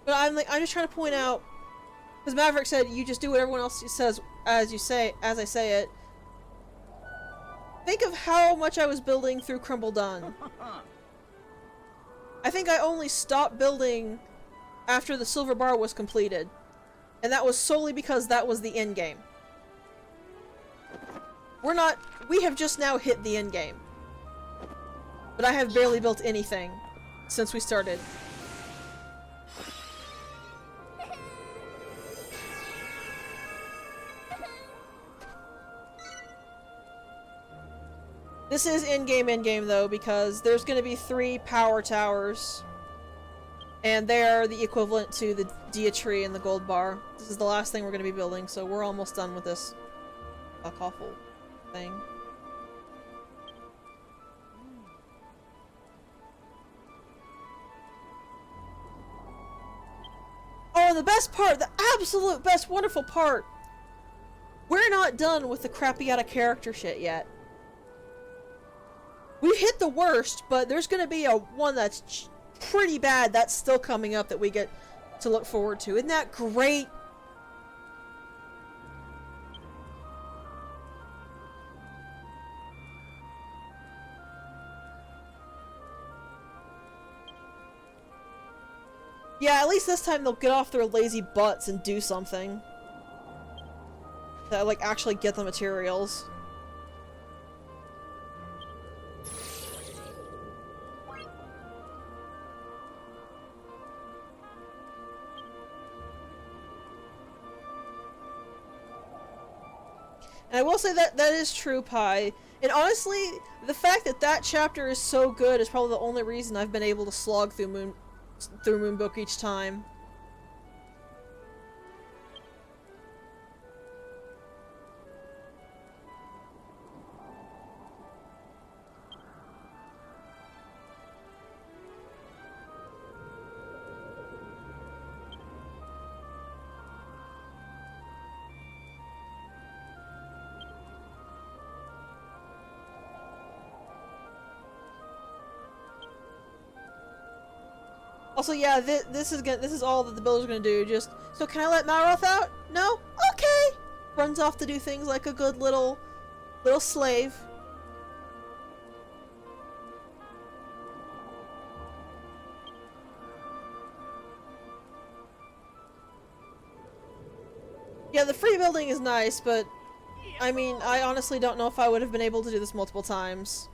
But I'm just trying to point out, because Maverick said you just do what everyone else says as I say it. Think of how much I was building through Crumble Dun. I think I only stopped building after the silver bar was completed. And that was solely because that was the end game. We have just now hit the end game. But I have barely built anything since we started. This is in-game though, because there's going to be 3 power towers. And they're the equivalent to the Dia Tree and the Gold Bar. This is the last thing we're going to be building, so we're almost done with this awful thing. Oh, and the best part, the absolute best, wonderful part! We're not done with the crappy out of character shit yet. We've hit the worst, but there's gonna be one that's pretty bad that's still coming up that we get to look forward to. Isn't that great? Yeah, at least this time they'll get off their lazy butts and do something. That, like, actually get the materials. And I will say that that is true, Pi. And honestly, the fact that that chapter is so good is probably the only reason I've been able to slog through Moonbrooke each time. Also, yeah, this is all that the builder's gonna do. Just, so can I let Malroth out? No? Okay! Runs off to do things like a good little slave. Yeah, the free building is nice, but I mean, I honestly don't know if I would have been able to do this multiple times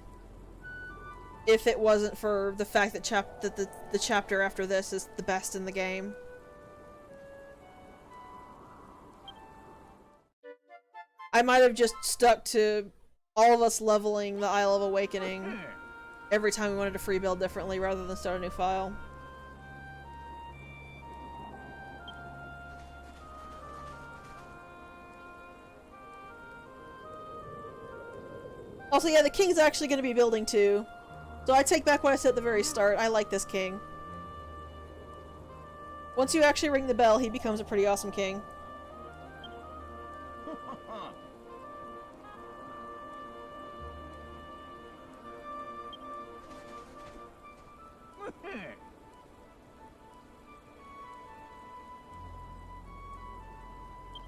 if it wasn't for the fact that the chapter after this is the best in the game. I might have just stuck to all of us leveling the Isle of Awakening every time we wanted to free build differently rather than start a new file. Also, yeah, the king's actually going to be building too. So I take back what I said at the very start. I like this king. Once you actually ring the bell, he becomes a pretty awesome king.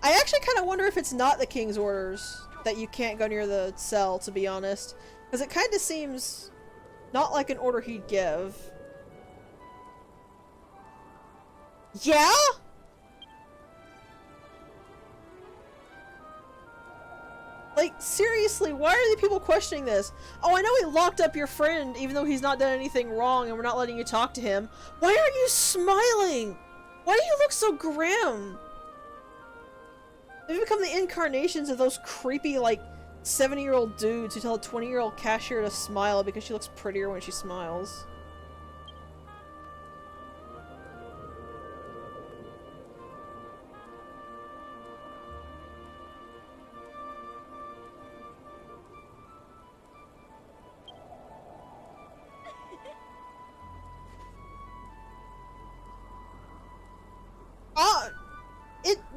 I actually kind of wonder if it's not the king's orders that you can't go near the cell, to be honest. Because it kind of seems not like an order he'd give. Yeah? Like, seriously, why are the people questioning this? Oh, I know he locked up your friend even though he's not done anything wrong and we're not letting you talk to him. Why aren't you smiling? Why do you look so grim? They've become the incarnations of those creepy, like, 70-year-old dudes who tell a 20-year-old cashier to smile because she looks prettier when she smiles.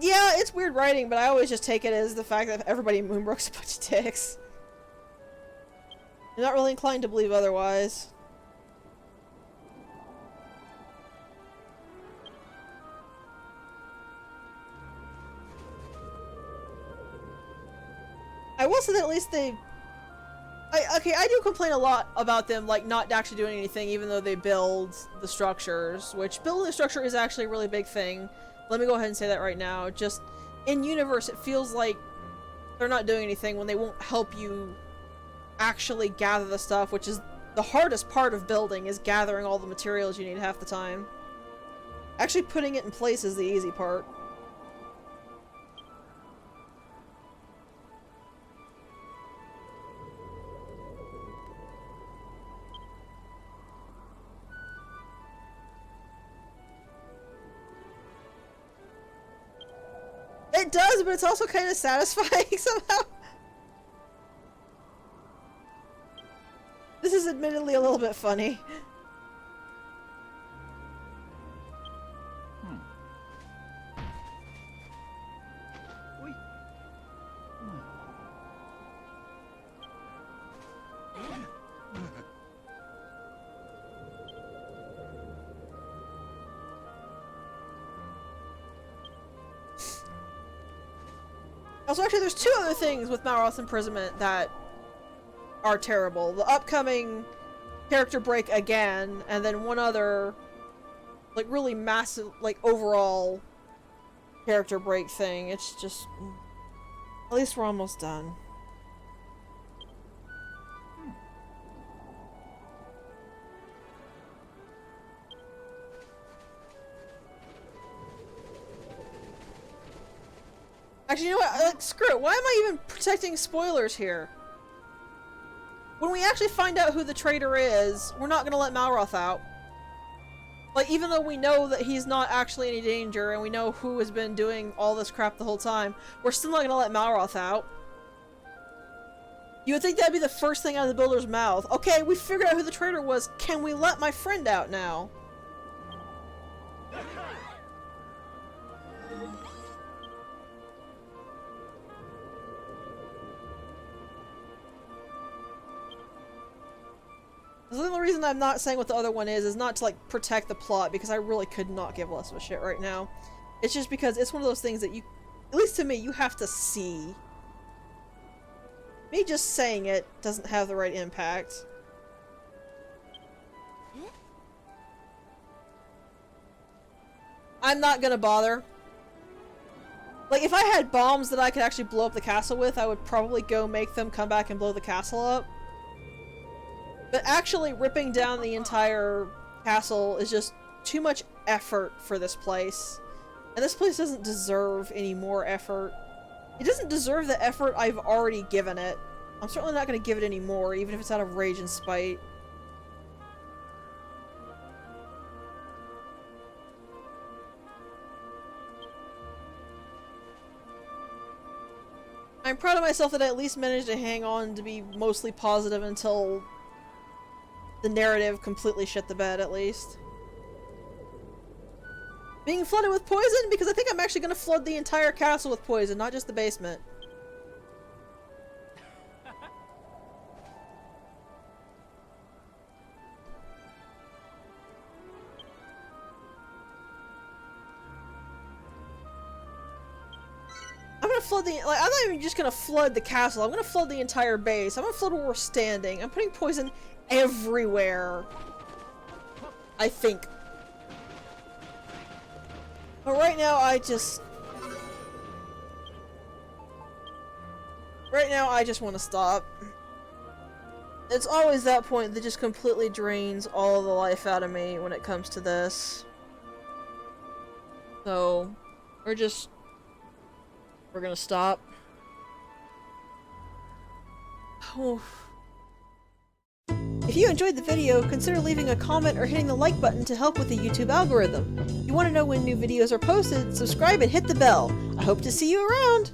Yeah, it's weird writing, but I always just take it as the fact that everybody in Moonbrooke's a bunch of dicks. I'm not really inclined to believe otherwise. I will say that at least they... okay, I do complain a lot about them, like, not actually doing anything even though they build the structures, which building the structure is actually a really big thing. Let me go ahead and say that right now. Just, in universe, it feels like they're not doing anything when they won't help you actually gather the stuff, which is the hardest part of building, is gathering all the materials you need half the time. Actually putting it in place is the easy part. It does, but it's also kind of satisfying somehow. This is admittedly a little bit funny. Also, actually, there's two other things with Malroth's imprisonment that are terrible. The upcoming character break again, and then one other, like, really massive, like, overall character break thing. It's just... At least we're almost done. Actually, you know what? Like, screw it. Why am I even protecting spoilers here? When we actually find out who the traitor is, we're not gonna let Malroth out. Like, even though we know that he's not actually in any danger, and we know who has been doing all this crap the whole time, we're still not gonna let Malroth out. You would think that'd be the first thing out of the builder's mouth. Okay, we figured out who the traitor was. Can we let my friend out now? The only reason I'm not saying what the other one is not to, like, protect the plot, because I really could not give less of a shit right now. It's just because it's one of those things that you, at least to me, you have to see. Me just saying it doesn't have the right impact. I'm not gonna bother. Like, if I had bombs that I could actually blow up the castle with, I would probably go make them come back and blow the castle up. But actually ripping down the entire castle is just too much effort for this place. And this place doesn't deserve any more effort. It doesn't deserve the effort I've already given it. I'm certainly not going to give it any more, even if it's out of rage and spite. I'm proud of myself that I at least managed to hang on to be mostly positive until the narrative completely shit the bed, at least. Being flooded with poison? Because I think I'm actually going to flood the entire castle with poison, not just the basement. I'm gonna flood the- like, I'm not even just gonna flood the castle, I'm gonna flood the entire base. I'm gonna flood where we're standing. I'm putting poison everywhere. I think. But right now I just... Right now I just want to stop. It's always that point that just completely drains all the life out of me when it comes to this. So, we're gonna stop. Oof. If you enjoyed the video, consider leaving a comment or hitting the like button to help with the YouTube algorithm. If you want to know when new videos are posted, subscribe and hit the bell. I hope to see you around!